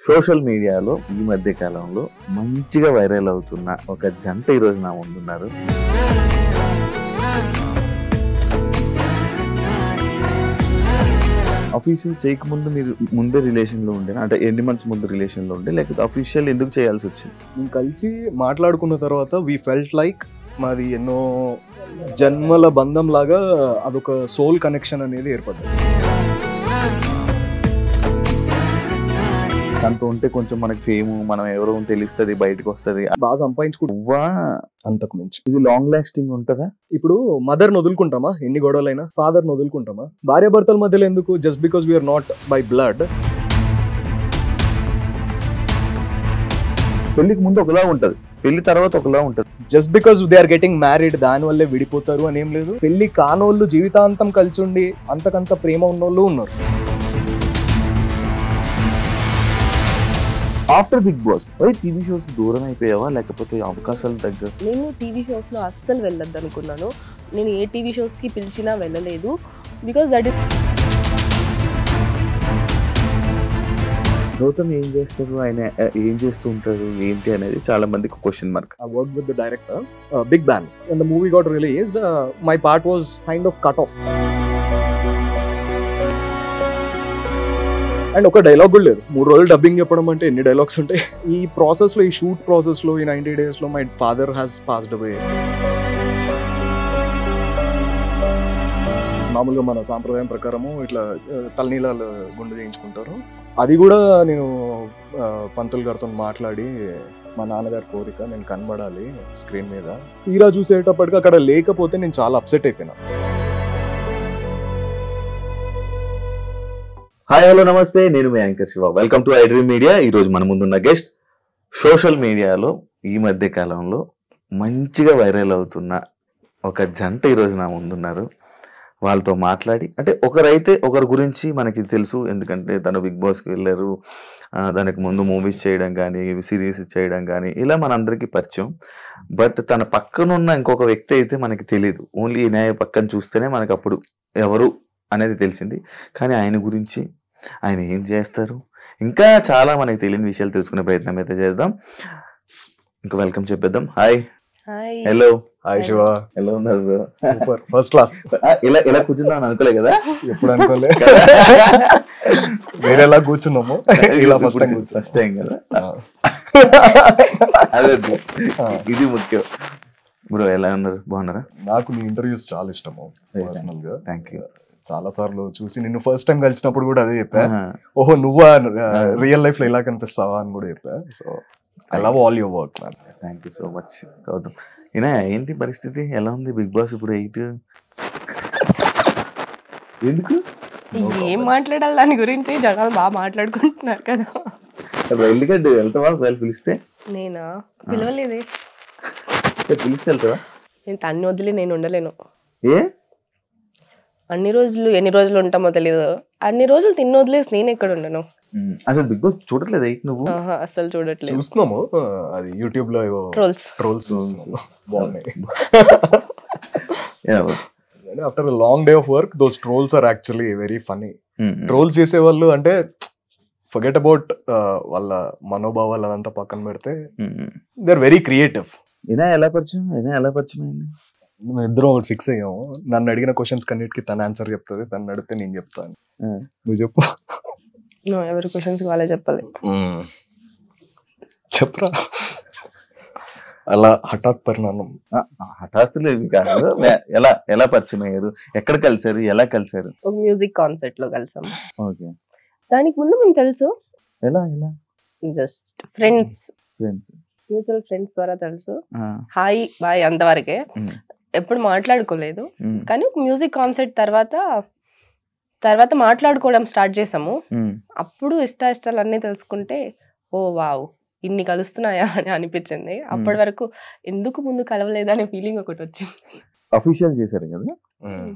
Social మీడియాలో ఈ మధ్య కాలంలో మంచిగా వైరల్ అవుతున్న ఒక జంట ఈరోజు నా ముందున్నారు. అఫీషియల్ చేయకముందు మీరు ముందే రిలేషన్లో ఉండే, అంటే ఎన్ని మంత్స్ ముందు రిలేషన్లో ఉండే, లేకపోతే అఫీషియల్ ఎందుకు చేయాల్సి వచ్చింది? మేము కలిసి మాట్లాడుకున్న తర్వాత వీ ఫెల్ట్ లైక్ మాది ఎన్నో జన్మల బంధం లాగా అదొక సోల్ కనెక్షన్ అనేది ఏర్పడ్డది. దాంతో ఉంటే కొంచెం మనకి ఫేమ్, మనం ఎవరో తెలుస్తుంది, బయటకు వస్తుంది, బాగా సంపాదించుకుంటా. అంతకు మించి ఇది లాంగ్ లాస్టింగ్ ఉంటుందా? ఇప్పుడు మదర్ని వదులుకుంటామా ఎన్ని గొడవలైనా, ఫాదర్ని వదులుకుంటామా? భార్యాభర్తల మధ్యలో ఎందుకు? Just because we're not by blood. పెళ్లికి ముందు ఒకలా ఉంటది, పెళ్లి తర్వాత ఒకలా ఉంటది. Just because they are getting married దాని వల్లే విడిపోతారు అని ఏం లేదు. పెళ్లి కానోళ్ళు జీవితాంతం కలిసి ఉండి అంతకంత ప్రేమ ఉన్నోళ్ళు ఉన్నారు. After Bigg Boss TV shows దూరం అయిపోయావా, లేకపోతే అవకాశాలు తగ్గ? నేను టీవీ షోస్లో అస్సలు వెళ్ళొద్దు అనుకున్నాను. నేను ఏ టీవీ షోస్కి పిలిచినా వెళ్ళలేదు. బికాస్ దట్ ఇస్ గౌతమ్ ఏం చేస్తారు, ఆయన ఏం చేస్తూ ఉంటారు ఏంటి అనేది చాలా మందికి question mark. I worked with the director, Big Bang. When the movie got released, my part was kind of cut off. And ఒక డైలాగ్ కూడా లేదు. 3 రోజులు డబ్బింగ్ చెప్పడం అంటే ఎన్ని డైలాగ్స్ ఉంటాయి? ఈ ప్రాసెస్లో, ఈ షూట్ ప్రాసెస్లో, ఈ 90 daysలో my father has passed away. మామూలుగా మన సాంప్రదాయం ప్రకారము ఇట్లా తలనీలాలు గుండు చేయించుకుంటారు. అది కూడా నేను పంతులు గారితో మాట్లాడి, మా నాన్నగారి కోరిక నేను కనబడాలి స్క్రీన్ మీద. తీరా చూసేటప్పటికి అక్కడ లేకపోతే నేను చాలా అప్సెట్ అయిపోయినా. హాయ్, హలో, నమస్తే. నేను మీ anchor Shiva. Welcome to iDream Media. ఈరోజు మన ముందున్న గెస్ట్ సోషల్ మీడియాలో ఈ మధ్య కాలంలో మంచిగా వైరల్ అవుతున్న ఒక జంట ఈరోజు నా ముందున్నారు. వాళ్ళతో మాట్లాడి, అంటే ఒకరైతే ఒకరి గురించి మనకి తెలుసు, ఎందుకంటే తను బిగ్ బాస్కి వెళ్ళారు, దానికి ముందు మూవీస్ చేయడం కానీ, సిరీస్ చేయడం కానీ, ఇలా మనందరికీ పరిచయం. బట్ తన పక్కనున్న ఇంకొక వ్యక్తి అయితే మనకి తెలియదు. ఓన్లీ ఈయన పక్కన చూస్తేనే మనకు అప్పుడు ఎవరు అనేది తెలిసింది. కానీ ఆయన గురించి, ఆయన ఏం చేస్తారు, ఇంకా చాలా మనకి తెలియని విషయాలు తెలుసుకునే ప్రయత్నం అయితే చేద్దాం. ఇంకా వెల్కమ్ చెప్పేద్దాం. హాయ్. హలో. హాయ్ శివ, ఎలా ఉన్నారు? Super, first class. ఇలా కూర్చుందాం అని అనుకోలే కదా? ఎప్పుడు అనుకోలే. వేరేలా కూర్చున్నాము, ఇలా ఫస్ట్ టైం కదా. అదే, ఇది ముఖ్యం. బ్రో ఎలా ఉన్నారు? బాగున్నారా? నాకు నీ ఇంటర్వ్యూస్ చాలా ఇష్టము పర్సనల్ గా. Thank you. చాలా సార్లు చూసి, నిన్ను ఫస్ట్ టైం కలిసినప్పుడు కూడా అదే చెప్పా, ఓహో నువ్వా రియల్ లైఫ్ లో ఇలా కనిపిస్తావా అని కూడా చెప్పా. So I love all your work man. Thank you so much Gautam. ఈయన ఏంటి పరిస్థితి, ఎలా ఉంది బిగ్ బాస్ ఇప్పుడు 8? ఎందుకు ఏం మాట్లాడాలి దాని గురించి? జనాలు బాగా మాట్లాడుకుంటున్నారు కదా. ఎందుకంటే వెళ్తావా ఒకవేళ పిలిస్తే? నేనా? పిలవలేదే. పిలిస్తే వెళ్తావా? నేను తన్ని వదిలి నేను ఉండలేను. ఏ అన్ని రోజులు ఎన్ని రోజులు ఉంటామో తెలియదు. అన్ని రోజులు తిన్న వదిలేసి నేను ఎక్కడ ఉండను. అసలు బిగ్ బాస్ చూడట్లేదు 8 నువ్వు? అసలు చూడట్లేదు. చూస్తున్నాము, అది యూట్యూబ్ లో ట్రోల్స్ బాగున్నాయి. After long day of work those trolls are actually very funny. Trolls చేసే వాళ్ళు అంటే ఫర్గెట్ అబౌట్ వాళ్ళ మనోభావాలు అదంతా పక్కన పెడితే దే ఆర్ వెరీ క్రియేటివ్. ఎలా పరిచయం అయింది? మేము ఇద్దరం ఒకటి ఫిక్స్ అయ్యాము. నన్ను అడిగిన క్వశ్చన్స్ కన్నిటికి తన ఆన్సర్ చెప్తుంది, తను అడిగితే నేను చెప్తాను. నువ్వు చెప్పు. ఎవరి క్వశ్చన్స్ వాళ్ళే చెప్పాలి. చెప్పరా. అలా హఠాత్ పరిణామం. హఠాత్తులు కాదు, ఎలా పరిచయం అయ్యారు, ఎక్కడ కలిసారు, ఎలా కలిసారు? ఒక మ్యూజిక్ కాన్సర్ట్ లో కలిసాము. ఓకే. దానికి ముందు మేము తెలుసు. ఎలా జస్ట్ ఫ్రెండ్స్, మ్యూచువల్ ఫ్రెండ్స్ ద్వారా తెలుసు. హాయ్ బాయ్ అంతవరకే, ఎప్పుడు మాట్లాడుకోలేదు. కానీ ఒక మ్యూజిక్ కాన్సర్ట్ తర్వాత మాట్లాడుకోవడం స్టార్ట్ చేసాము. అప్పుడు ఇష్టాలు అన్నీ తెలుసుకుంటే ఓ వావ్ ఇన్ని కలుస్తున్నాయా అని అనిపించింది. అప్పటి వరకు ఎందుకు ముందు కలవలేదు అనే ఫీలింగ్ ఒకటి వచ్చింది. అఫీషియల్ చేశారు కదా?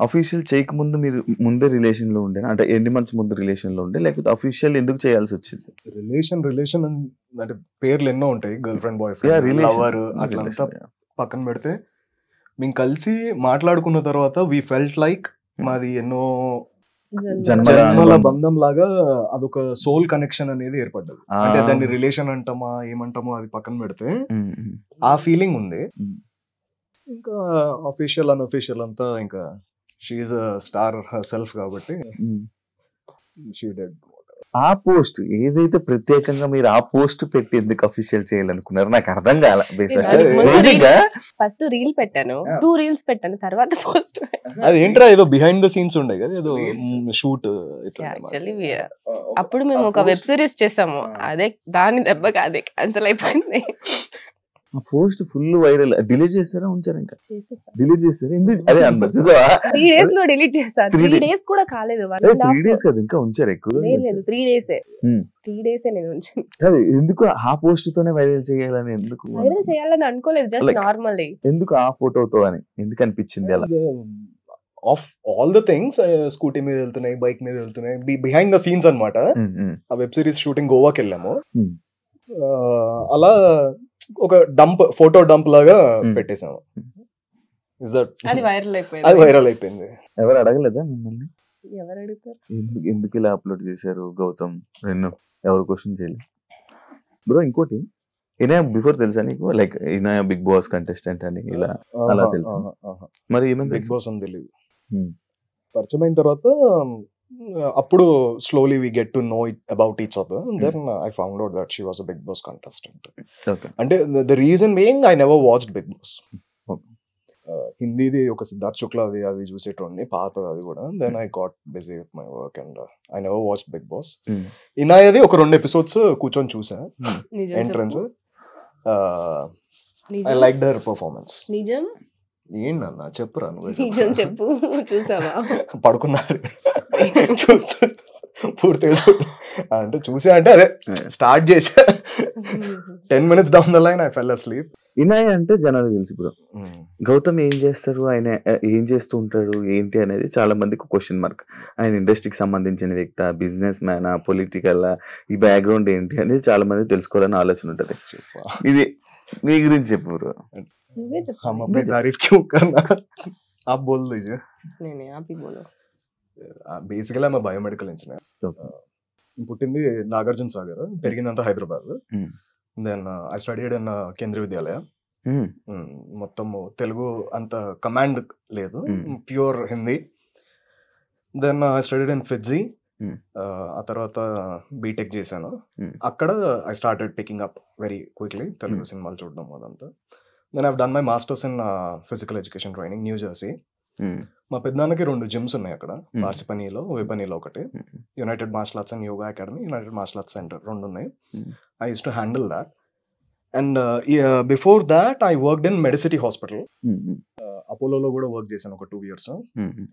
అఫీషియల్ చేయకముందు మీరు ముందే రిలేషన్ లో ఉండే, అంటే ఎన్ని మంత్స్ ముందు రిలేషన్ లో ఉండే, లేకపోతే అఫీషియల్ ఎందుకు చేయాల్సి వచ్చింది? రిలేషన్ అంటే పేర్లు ఎన్నో ఉంటాయి, girl friend, boy friend, lover, అట్లంతా పక్కన పెడితే మేము కలిసి మాట్లాడుకున్న తర్వాత వీ ఫెల్ట్ లైక్ మాది ఎన్నో జన్మల బంధం లాగా అదొక సోల్ కనెక్షన్ అనేది ఏర్పడ్డది. అంటే దాన్ని రిలేషన్ అంటామా ఏమంటామో అది పక్కన పెడితే ఆ ఫీలింగ్ ఉంది. ఇంకా అఫీషియల్ అన్అఫీషియల్ అంతా ఇంకా she a star herself కాబట్టి షీ డెడ్. ఆ పోస్ట్ ఏదైతే ప్రత్యేకంగా మీరు ఆ పోస్ట్ పెట్టి ఎందుకు అఫీషియల్ చేయాలనుకున్నారు నాకు అర్థం కాల. ఫస్ట్ రీల్ పెట్టాను, 2 reels పెట్టాను, తర్వాత పోస్ట్. అది ఏంట్రా ఏదో బిహైండ్ ద సీన్స్ ఉండే కదా, ఏదో షూట్. యాక్చువల్లీ అప్పుడు మేము ఒక వెబ్ సిరీస్ చేసాము, అదే దాని దెబ్బకి అదే క్యాన్సిల్ అయిపోయింది. ఆ పోస్ట్ ఫుల్ వైరల్. డిలీట్ చేస్తారా ఉంచారా? ఇంకా డిలీట్ చేస్తారా? ఎందుకు? అదే అన్న చూసావా 3 days లో డిలీట్ చేశాను. 3 days కూడా కాలేదు, 3 days కదా ఇంకా ఉంచారు ఎక్కువ. లేదు 3 days 3 days నేను ఉంచాను. అదే ఎందుకు ఆ పోస్ట్ తోనే వైరల్ చేయాలని ఎందుకు వైరల్ చేయాలని అనుకోలేదు, జస్ట్ నార్మల్లీ. ఎందుకు ఆ ఫోటోతో అని ఎందుకు అనిపించింది అలా? Of all the things scooty మీద వెళ్తున్నాయి, బైక్ మీద వెళ్తున్నాయి, బిహైండ్ ద సీన్స్ అన్నమాట. ఆ వెబ్ సిరీస్ షూటింగ్ గోవాకి వెళ్ళాము. అలా ఒక డంప్, ఫోటో డంప్ లాగా పెట్టేసాము. అది వైరల్ అయిపోయింది. ఎవరు అడగలేదా మిమ్మల్ని? ఎవరు అడుగుతారు ఎందుకు ఇలా అప్లోడ్ చేశారు గౌతమ్? ఎవరు క్వశ్చన్ చేయలేదు బ్రో. ఇంకోటి ఈయన బిఫోర్ తెలుసా నీకు? లైక్ ఈయన బిగ్ బాస్ కంటెస్టెంట్ అని ఇలా అలా తెలుసు. మరి ఏమైనా బిగ్ బాస్ అని తెలియదు. పరిచయం అయిన తర్వాత అప్పుడు slowly we get to know about each other. Then I found out that she was a Big Boss contestant. Okay. And the reason being I never watched Big Boss. హిందీది ఒక సిద్ధార్థ్ శుక్లా అది చూసేటోండి పాత, అది కూడా. Then I got busy with my work and I never watched Big Boss. ఇనాయది ఒక 2 episodes కూర్చొని చూసా. Entrance I liked her performance. నిజం ఏంటన్నా చెప్పురా? నిజం చెప్పు. చూసావా? పడుకున్నారు పూర్తిగా అంటే చూసా, అంటే అదే స్టార్ట్ చేసా. 10 minutes down the line I fell asleep. ఇనాయ్ అంటే జనాలు తెలుసు బ్రో. గౌతమ్ ఏం చేస్తారు, ఆయన ఏం చేస్తూ ఉంటాడు ఏంటి అనేది చాలా మందికి క్వశ్చన్ మార్క్. ఆయన ఇండస్ట్రీకి సంబంధించిన వ్యక్తి, బిజినెస్ మ్యానా, పొలిటికల్, ఈ బ్యాక్గ్రౌండ్ ఏంటి అనేది చాలా మంది తెలుసుకోవాలని ఆలోచన ఉంటుంది. ఇది మీ గురించి చెప్పు బ్రో. బేసికలీ ఆమె బయోమెడికల్ ఇంజనీర్. పుట్టింది నాగార్జున సాగర్, పెరిగిందంతా Hyderabad. Then I studied in Kendriya Vidyalaya. మొత్తం తెలుగు అంత కమాండ్ లేదు, pure Hindi. Then I studied in Fiji. ఆ తర్వాత బీటెక్ చేశాను. అక్కడ I started picking up very quickly Telugu సినిమాలు చూడడం అదంతా. Then I've done my masters in physical education training, New Jersey. మా పెద్దనాన్నకి 2 gyms ఉన్నాయి అక్కడ, పార్సిపనీలో, వేపనీలో ఒకటి. United Martial arts and Yoga Academy, United Martial Arts Centre 2 ఉన్నాయి. I use to handle that. And before that I worked in Medicity hospital. అపోలోలో కూడా వర్క్ చేశాను ఒక 2 years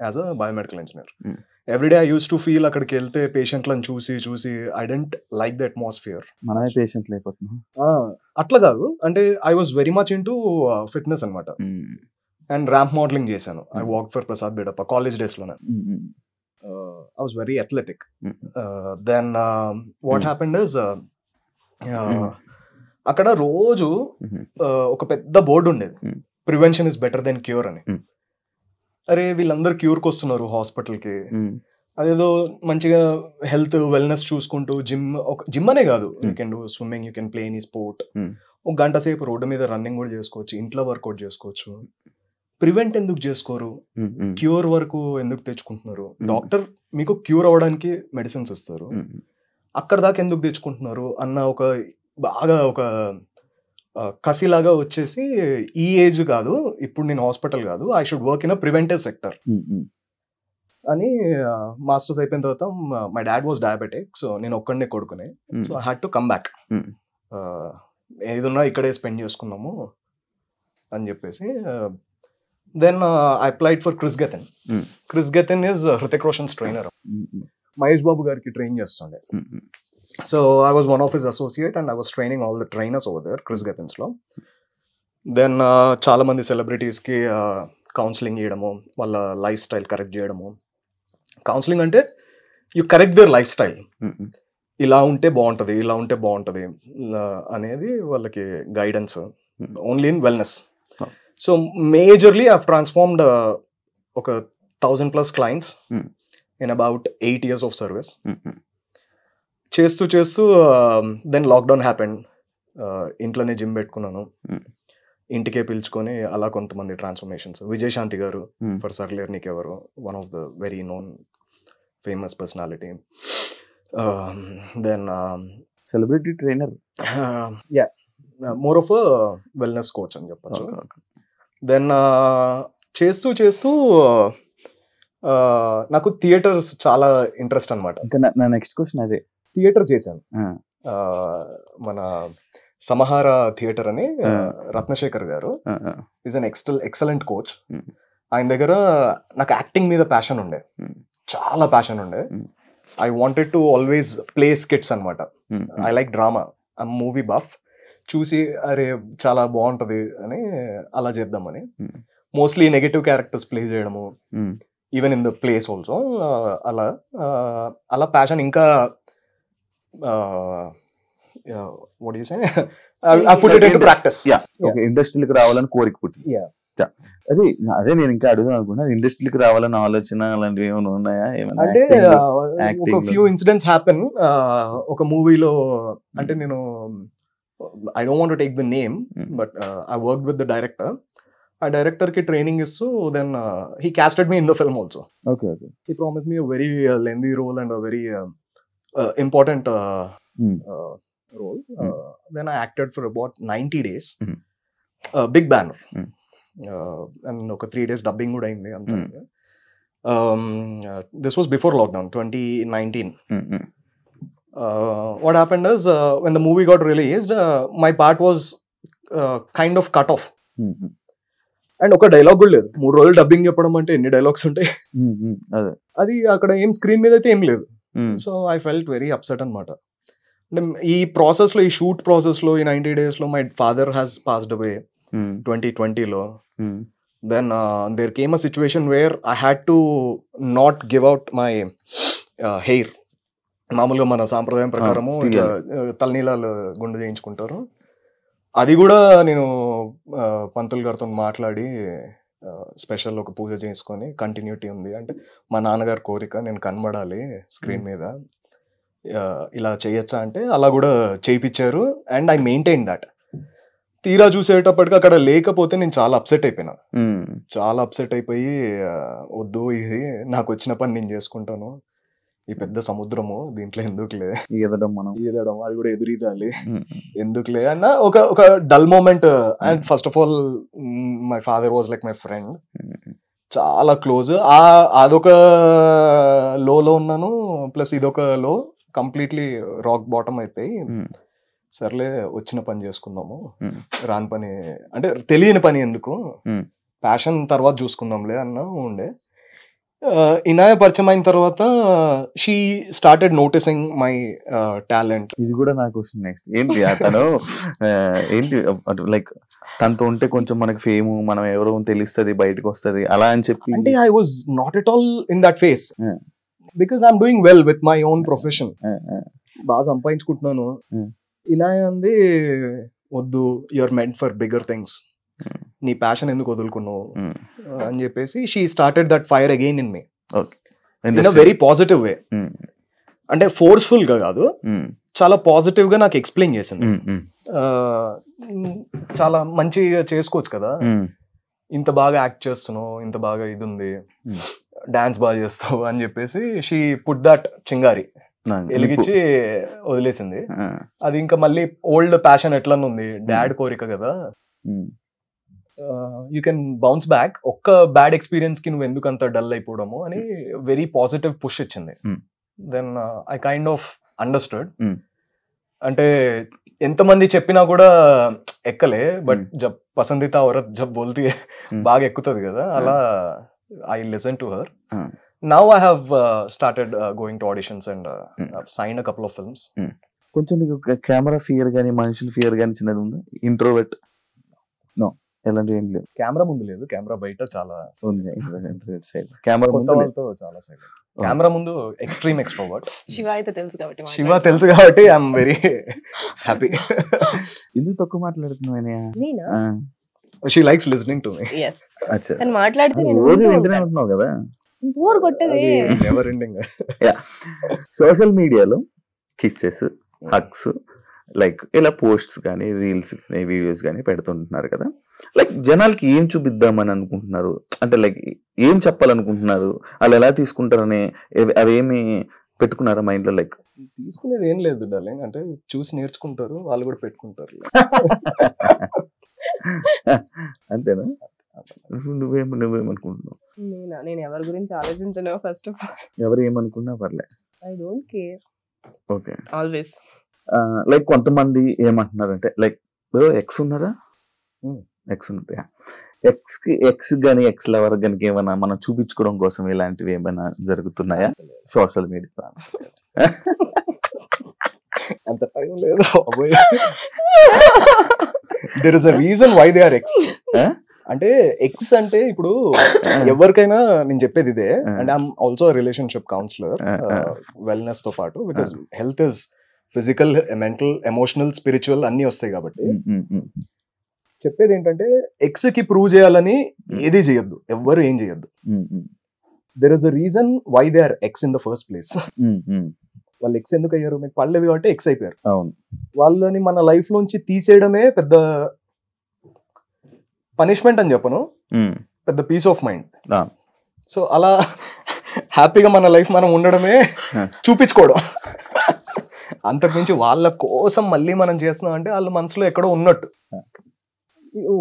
as a biomedical engineer. Everyday I use to feel అక్కడికి వెళ్తే పేషెంట్లను చూసి I didn't like the atmosphere. మనమే పేషెంట్లు అయిపోతున్నాం. అట్లా కాదు, అంటే I was very much into fitness అనమాట. అండ్ ర్యాంప్ మోడలింగ్ చేశాను. I walk for Prasad బేడప్ప college డేస్లోనే. I was very athletic. Then what happened is అక్కడ రోజు ఒక పెద్ద బోర్డు ఉండేది, prevention is better than cure అని. అరే వీళ్ళందరూ క్యూర్కి వస్తున్నారు హాస్పిటల్కి, అదేదో మంచిగా హెల్త్ వెల్నెస్ చూసుకుంటూ జిమ్ అనే కాదు, you can do swimming, you can play any sport, 1 గంట సేపు రోడ్డు మీద రన్నింగ్ కూడా చేసుకోవచ్చు, ఇంట్లో వర్కౌట్ చేసుకోవచ్చు. ప్రివెంట్ ఎందుకు చేసుకోరు? క్యూర్ వరకు ఎందుకు తెచ్చుకుంటున్నారు? డాక్టర్ మీకు క్యూర్ అవ్వడానికి మెడిసిన్స్ ఇస్తారు, అక్కడ దాకా ఎందుకు తెచ్చుకుంటున్నారు అన్న ఒక బాగా ఒక కసిలాగా వచ్చేసి, ఈ ఏజ్ కాదు ఇప్పుడు నేను హాస్పిటల్ కాదు, I should work in a preventive sector అని. మాస్టర్స్ అయిపోయిన తర్వాత my dad was diabetic, so నేను ఒక్కడనే కొడుకునే, so I had to come back. ఏదున్నా ఇక్కడే స్పెండ్ చేసుకుందాము అని చెప్పేసి. Then I applied for Kris Gethin. Kris Gethin is Hrithik Roshan's trainer. Mahesh Babu గారికి ట్రైన్ చేస్తుండే. So I was one of his associate and I was training all the trainers over there Kris గెతిన్స్లో. Then చాలా మంది సెలబ్రిటీస్కి counselling చేయడము, వాళ్ళ life style correct చేయడము. Counselling అంటే you correct their life style, ఇలా ఉంటే బాగుంటుంది, ఇలా ఉంటే బాగుంటుంది అనేది వాళ్ళకి guidance, only in wellness. So majorly I transformed ఒక 1000+ clients in about 8 years of service. చేస్తూ దెన్ లాక్డౌన్ హ్యాపెండ్. ఇంట్లోనే జిమ్ పెట్టుకున్నాను, ఇంటికే పిలుచుకొని అలా కొంతమంది ట్రాన్స్ఫర్మేషన్స్. విజయశాంతి గారు for Sarileru Neekevvaru, one of the very known famous personality. Then celebrity trainer, yeah more of wellness coach అని చెప్పచ్చు. దెన్ చేస్తూ నాకు థియేటర్స్ చాలా ఇంట్రెస్ట్ అనమాట. ఇంకా నా నెక్స్ట్ క్వశ్చన్ అదే. థియేటర్ చేశాను, మన సమహార థియేటర్ అని. రత్నశేఖర్ గారు ఈజ్ అన్ ఎక్సలెంట్ కోచ్. ఆయన దగ్గర నాకు యాక్టింగ్ మీద ప్యాషన్ ఉండే, చాలా ప్యాషన్ ఉండే. I wanted to always play skits అనమాట. I like drama, I movie buff. చూసి అరే చాలా బాగుంటది అని అలా చేద్దామని మోస్ట్లీ నెగటివ్ క్యారెక్టర్స్ ప్లే చేయడము, even in the plays also. అలా ప్యాషన్ ఇంకా what do you say? I put it into practice. ఇండస్ట్రీకి రావాలని కోరిక పుట్టింది. అదే నేను ఇంకా అడుగుదాం అనుకున్నా, ఇండస్ట్రీకి రావాలని ఆలోచన అలాంటివి ఏమైనా ఉన్నాయా? అంటే ఒక ఫ్యూ ఇన్సిడెంట్స్ హ్యాపెన్. ఒక మూవీలో అంటే నేను I don't want to take the name, but I work with the director. ఆ డైరెక్టర్ కి ట్రైనింగ్ ఇస్తూ then he casted me in the film also. He promised me a very lengthy role and a very important role. Then I acted for about 90 days. Big banner. And oka 3 days dubbing kuda ayindi anta. This was before lockdown, 2019. What happened is when the movie got released, my part was kind of cut off. And ఒక dialogue కూడా లేదు. 3 రోజులు dubbing చెప్పడం అంటే ఎన్ని dialogues ఉంటాయి? అది అక్కడ ఏం స్క్రీన్ మీద అయితే ఏం లేదు. So I felt very upset అనమాట. అంటే ఈ ప్రాసెస్లో, ఈ షూట్ ప్రాసెస్లో, ఈ 90 daysలో my father has passed away 2020లో. Then there came a situation where I had to not give out my hair. మామూలుగా మన సాంప్రదాయం ప్రకారము ఇట్లా తలనీలాలు గుండు చేయించుకుంటారు. అది కూడా నేను పంతులు గారితో మాట్లాడి స్పెషల్ ఒక పూజ చేసుకొని కంటిన్యూటీ ఉంది అంటే మా నాన్నగారి కోరిక, నేను కనబడాలి స్క్రీన్ మీద, ఇలా చేయొచ్చా అంటే అలా కూడా చేయించారు. And I maintain that. తీరా చూసేటప్పటికి అక్కడ లేకపోతే నేను చాలా అప్సెట్ అయిపోయినా. చాలా అప్సెట్ అయిపోయి వద్దు, ఇది నాకు వచ్చిన పని నేను చేసుకుంటాను, ఈ పెద్ద సముద్రము దీంట్లో ఎందుకులే ఈదడం, అది కూడా ఎదురీదాలి ఎందుకులే అన్న ఒక dull moment. And first of all my father was like my friend, చాలా క్లోజ్. అదొక లోలో ఉన్నాను, ప్లస్ ఇదొక లో, కంప్లీట్లీ రాక్ బాటమ్ అయిపోయి సర్లే వచ్చిన పని చేసుకుందాము, రాని పని అంటే తెలియని పని ఎందుకు, ప్యాషన్ తర్వాత చూసుకుందాంలే అన్న ఉండే. ఇనాయ పరిచయం అయిన తర్వాత she started noticing my talent. ఇది కూడా నా క్వశ్చన్ నెక్స్ట్. ఏంటి అతను ఏంటి లైక్ తనతో ఉంటే కొంచెం మనకి ఫేమ్, మనం ఎవరో తెలుస్తుంది, బయటకు వస్తుంది అలా అని చెప్పి? అంటే I was not at all in that phase because I'm doing well with my own profession. బాగా సంపాదించుకుంటున్నాను. ఇనాయ అంది వద్దు, you're meant for bigger things, నీ ప్యాషన్ ఎందుకు వదులుకున్నావు అని చెప్పేసి she started that fire again in me in a very positive way. అంటే ఫోర్స్ఫుల్ గా కాదు, చాలా పాజిటివ్ గా నాకు ఎక్స్ప్లెయిన్ చేసింది. చాలా మంచిగా చేసుకోవచ్చు కదా, ఇంత బాగా యాక్ట్ చేస్తున్నావు, ఇంత బాగా ఇది ఉంది, డాన్స్ బాగా చేస్తావు అని చెప్పేసి షీ పుట్ దట్ చింగారి వెలిగించి వదిలేసింది. అది ఇంకా మళ్ళీ ఓల్డ్ ప్యాషన్ ఎట్లా ఉంది, డాడ్ కోరిక కదా, యూ కెన్ బౌన్స్ బ్యాక్. ఒక్క బ్యాడ్ ఎక్స్పీరియన్స్ కి నువ్వు ఎందుకు అంత డల్ అయిపోవడము అని వెరీ పాజిటివ్ పుష్ ఇచ్చింది. Then I kind of understood. అంటే ఎంతమంది చెప్పినా కూడా ఎక్కలే, బట్ జబ్ పసందీతా ఔరత్ జబ్ బోల్తీ బాగా ఎక్కుతుంది కదా, అలా I listen to her. Now I have started going to auditions and signed a couple of films. కొంచెం నీకు కెమెరా ఫియర్ కానీ మనుషుల ఫియర్ కానీ చిన్నది ఉందా? ఇంట్రోవర్ట్? నో, ఎలాంటి ఏం లేదు. కెమెరా ముందు లేదు, కెమెరా బయట చాలా ఉంది. కెమెరా ముందు చాలా సైడ్, కెమెరా ముందు ఎక్స్ట్రీమ్ ఎక్స్ట్రోవర్ట్. శివ అయితే తెలుసు కాబట్టి, శివ తెలుసు కాబట్టి ఐఎమ్ వెరీ హ్యాపీ. ఎందుకు తక్కువ మాట్లాడుతున్నావు? She likes listening to me. మాట్లాడితే రోజు వింటూనే ఉంటున్నావు కదా. బోర్ కొట్టేది. Never ending. సోషల్ మీడియాలో కిస్సెస్, హగ్స్, లైక్ ఇలా పోస్ట్స్ కానీ రీల్స్ కానీ వీడియోస్ కానీ పెడుతుంటున్నారు కదా. లైక్ జనాలకి ఏం చూపిద్దామని అనుకుంటున్నారు, అంటే లైక్ ఏం చెప్పాలనుకుంటున్నారు, వాళ్ళు ఎలా తీసుకుంటారని అవేమి పెట్టుకున్నారా మైండ్ లో? లైక్ తీసుకునేది ఏం లేదు డార్లింగ్, అంటే చూసి నేర్చుకుంటారు, వాళ్ళు కూడా పెట్టుకుంటారు. అంతేనా? నువ్వేమనుకుంటున్నావు? నేను ఎవరి గురించి ఆలోచించను. ఫస్ట్ ఆఫ్ ఆల్ ఎవరు ఏమనుకున్నా పర్లే, I don't care. Okay. Always like కొంతమంది ఏమంటున్నారంటే లైక్ ఎక్స్ ఉన్నారా, ఎక్స్ ఉంటాయా, ఎక్స్ కానీ ఎక్స్ లవర్ కానీ ఏమైనా మనం చూపించుకోవడం కోసం ఇలాంటివి ఏమైనా జరుగుతున్నాయా సోషల్ మీడియా? అంత టైం లేదు. There is a reason why they are ex. అంటే ఎక్స్ అంటే ఇప్పుడు ఎవరికైనా నేను చెప్పేది ఇదే, and I'm also relationship counsellor wellness తో పాటు, because health is physical, mental, emotional, spiritual అన్ని వస్తాయి కాబట్టి చెప్పేది ఏంటంటే ఎక్స్ కి ప్రూవ్ చేయాలని ఏది చేయొద్దు, ఎవ్వరు ఏం చేయొద్దు. There is a reason why they are ex in the first place. వాళ్ళు ఎక్స్ ఎందుకు అయ్యారు? మీకు పడలేదు కాబట్టి ఎక్స్ అయిపోయారు. వాళ్ళని మన లైఫ్ లోంచి తీసేయడమే పెద్ద పనిష్మెంట్ అని చెప్పను, పెద్ద పీస్ ఆఫ్ మైండ్. సో అలా హ్యాపీగా మన లైఫ్ మనం ఉండడమే చూపించుకోవడం. అంతకుమించి వాళ్ళ కోసం మళ్ళీ మనం చేస్తున్నాం అంటే వాళ్ళ మనసులో ఎక్కడో ఉన్నట్టు.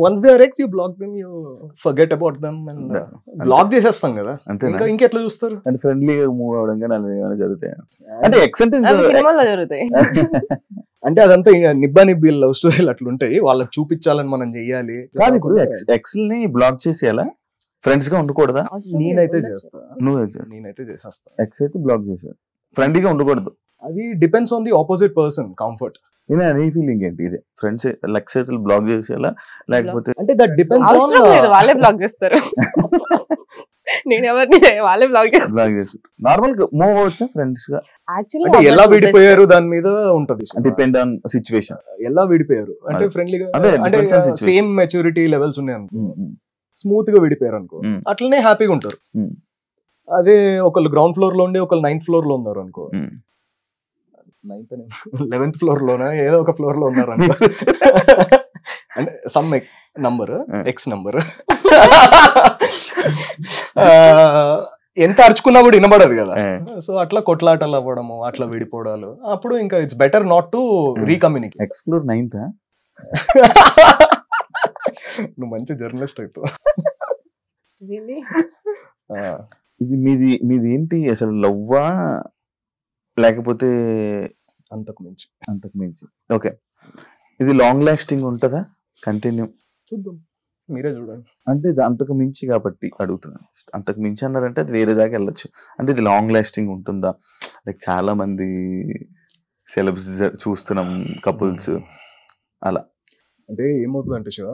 Once they are ex, you block them, you forget about them and block చేసేస్తాం కదా. ఇంకెట్లా చూస్తారు? అంటే ఫ్రెండ్లీగా మూవ్ అవడం కానీ అలా ఏమైనా జరుగుతాయి అంటే ఎక్స్ అంటే సినిమాలో జరుగుతాయి. అంటే అదంతా నిబ్బా నిబ్బి లవ్ స్టోరీలు అట్లా ఉంటాయి, వాళ్ళకి చూపించాలని మనం చెయ్యాలి. కాదు, ఇప్పుడు ఎక్స్ ని బ్లాక్ చేసేయాలా, ఫ్రెండ్స్ గా ఉండకూడదా? నేనైతే చేస్తా, నేనైతే చేసేస్తా. ఎక్స్ అయితే బ్లాక్ చేసాను, ఫ్రెండ్లీగా ఉండకూడదు. అది depends on the opposite person comfort. నీ ఫీలింగ్ ఏంటి? ఇదే ఫ్రెండ్స్ లెక్స్ అయితే బ్లాక్ చేసేయాలా లేకపోతే? అంటే దట్ డిపెండ్స్ ఆన్, వాళ్ళే బ్లాక్ చేస్తారు. నేను ఎవరిని వాళ్ళే బ్లాక్ చేస్తారు. నార్మల్ గా మూవ్ అవచ్చా ఫ్రెండ్స్ గా? అంటే ఎలా విడిపోయారు దాని మీద ఉంటది, డిపెండ్ ఆన్ సిచ్యువేషన్. ఎలా విడిపోయారు అంటే ఫ్రెండ్లీగా, అంటే సేమ్ మెచ్యూరిటీ లెవెల్స్ ఉన్నాయి అనుకో, స్మూత్ గా విడిపోయారు అనుకో, అట్లనే హ్యాపీగా ఉంటారు. అదే ఒకళ్ళు గ్రౌండ్ ఫ్లోర్ లో ఉండి ఒకళ్ళు 9th ఫ్లోర్ లో ఉన్నారు అనుకో, 11th ఫ్లోర్ లోనా ఏదో ఒక ఫ్లోర్ లో ఉన్నారు అనుకో, అంటే సమ్ నంబర్, ఎక్స్ నంబర్, ఎంత అరుచుకున్నా కూడా వినబడదు కదా. సో అట్లా కొట్లాటలు అవ్వడము, అట్లా విడిపోవడాలు, అప్పుడు ఇంకా it's better not to recommunicate. Ex floor 9th? నువ్వు మంచి జర్నలిస్ట్ అవుతావు. ఇది మీది ఏంటి అసలు, లవ్వా లేకపోతే అంతకు మించి? ఓకే. ఇది లాంగ్ లాస్టింగ్ ఉంటుందా, కంటిన్యూ? చూద్దాం, మీరే చూడండి. అంటే ఇది అంతకు మించి కాబట్టి అడుగుతున్నాను. అంతకు మించి అన్నారంటే అది వేరే దాకా వెళ్ళొచ్చు. అంటే ఇది లాంగ్ లాస్టింగ్ ఉంటుందా? లైక్ చాలా మంది సెలబ్స్ చూస్తున్నాం, కపుల్స్ అలా. అంటే ఏమవుతుందంటే శివ,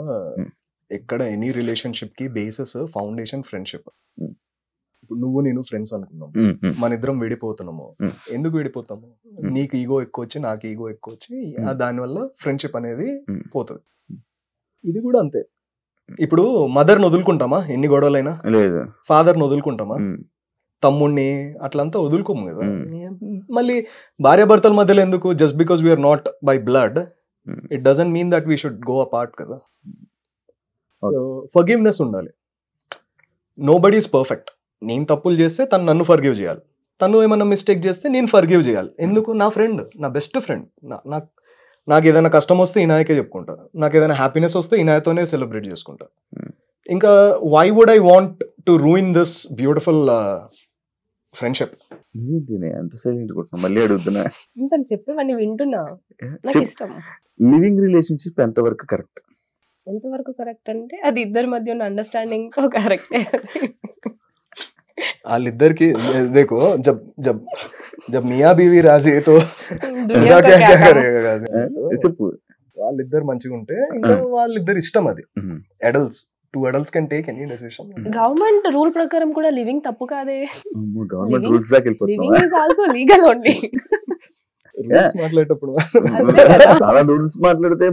ఎక్కడ ఎనీ రిలేషన్షిప్ కి బేసిస్ ఫౌండేషన్ ఫ్రెండ్షిప్. ఇప్పుడు నువ్వు నేను ఫ్రెండ్స్ అనుకున్నాము, మన ఇద్దరం విడిపోతున్నాము. ఎందుకు విడిపోతాము? నీకు ఈగో ఎక్కువ వచ్చి నాకు ఈగో ఎక్కువ వచ్చి దానివల్ల ఫ్రెండ్షిప్ అనేది పోతుంది. ఇది కూడా అంతే. ఇప్పుడు మదర్ని వదులుకుంటామా ఎన్ని గొడవలైనా? లేదు. ఫాదర్ని వదులుకుంటామా? తమ్ముడిని అట్లంతా వదులుకోము కదా. మళ్ళీ భార్యాభర్తల మధ్యలో ఎందుకు? Just because we're not by blood, it doesn't mean that we should go apart కదా. సో ఫర్గివ్నెస్ ఉండాలి. Nobody is perfect. నేను తప్పులు చేస్తే తను నన్ను ఫర్గివ్ చేయాలి, తను ఏమన్నా మిస్టేక్ చేస్తే నేను ఫర్గివ్ చేయాలి. ఎందుకు? నా ఫ్రెండ్, నా బెస్ట్ ఫ్రెండ్. నాకు ఏదైనా కష్టం వస్తే ఈనాయకే చెప్పుకుంటా, నాకు ఏదైనా హ్యాపీనెస్ వస్తే ఈనాయతోనే సెలబ్రేట్ చేసుకుంటా. ఇంకా why would I want to ruin this beautiful friendship? ఎంత సైలెంట్ కొట్టినా మళ్ళీ అడుగుతున్నా. చెప్పేవన్నీ వింటున్నా, నాకు ఇష్టం. లివింగ్ రిలేషన్షిప్ ఎంతవరకు కరెక్ట్? ఎంతవరకు కరెక్ట్ అంటే అది ఇద్దరి మధ్య ఉన్న అండర్స్టాండింగ్ కరెక్టే. వాళ్ళిద్దరికి देखो जब मियां बीवी राजी तो చెప్పు. వాళ్ళిద్దరు మంచిగా ఉంటే ఇంకా వాళ్ళిద్దరు ఇష్టం. అది two adults can take any decision. Government rule ప్రకారం కూడా లివింగ్ తప్పు కాదే. గవర్నమెంట్ రూల్స్ దాకా వెళ్ళిపోతాం. Living is also legal only. మాట్లాడేటప్పుడు చాలా రూల్స్ మాట్లాడితే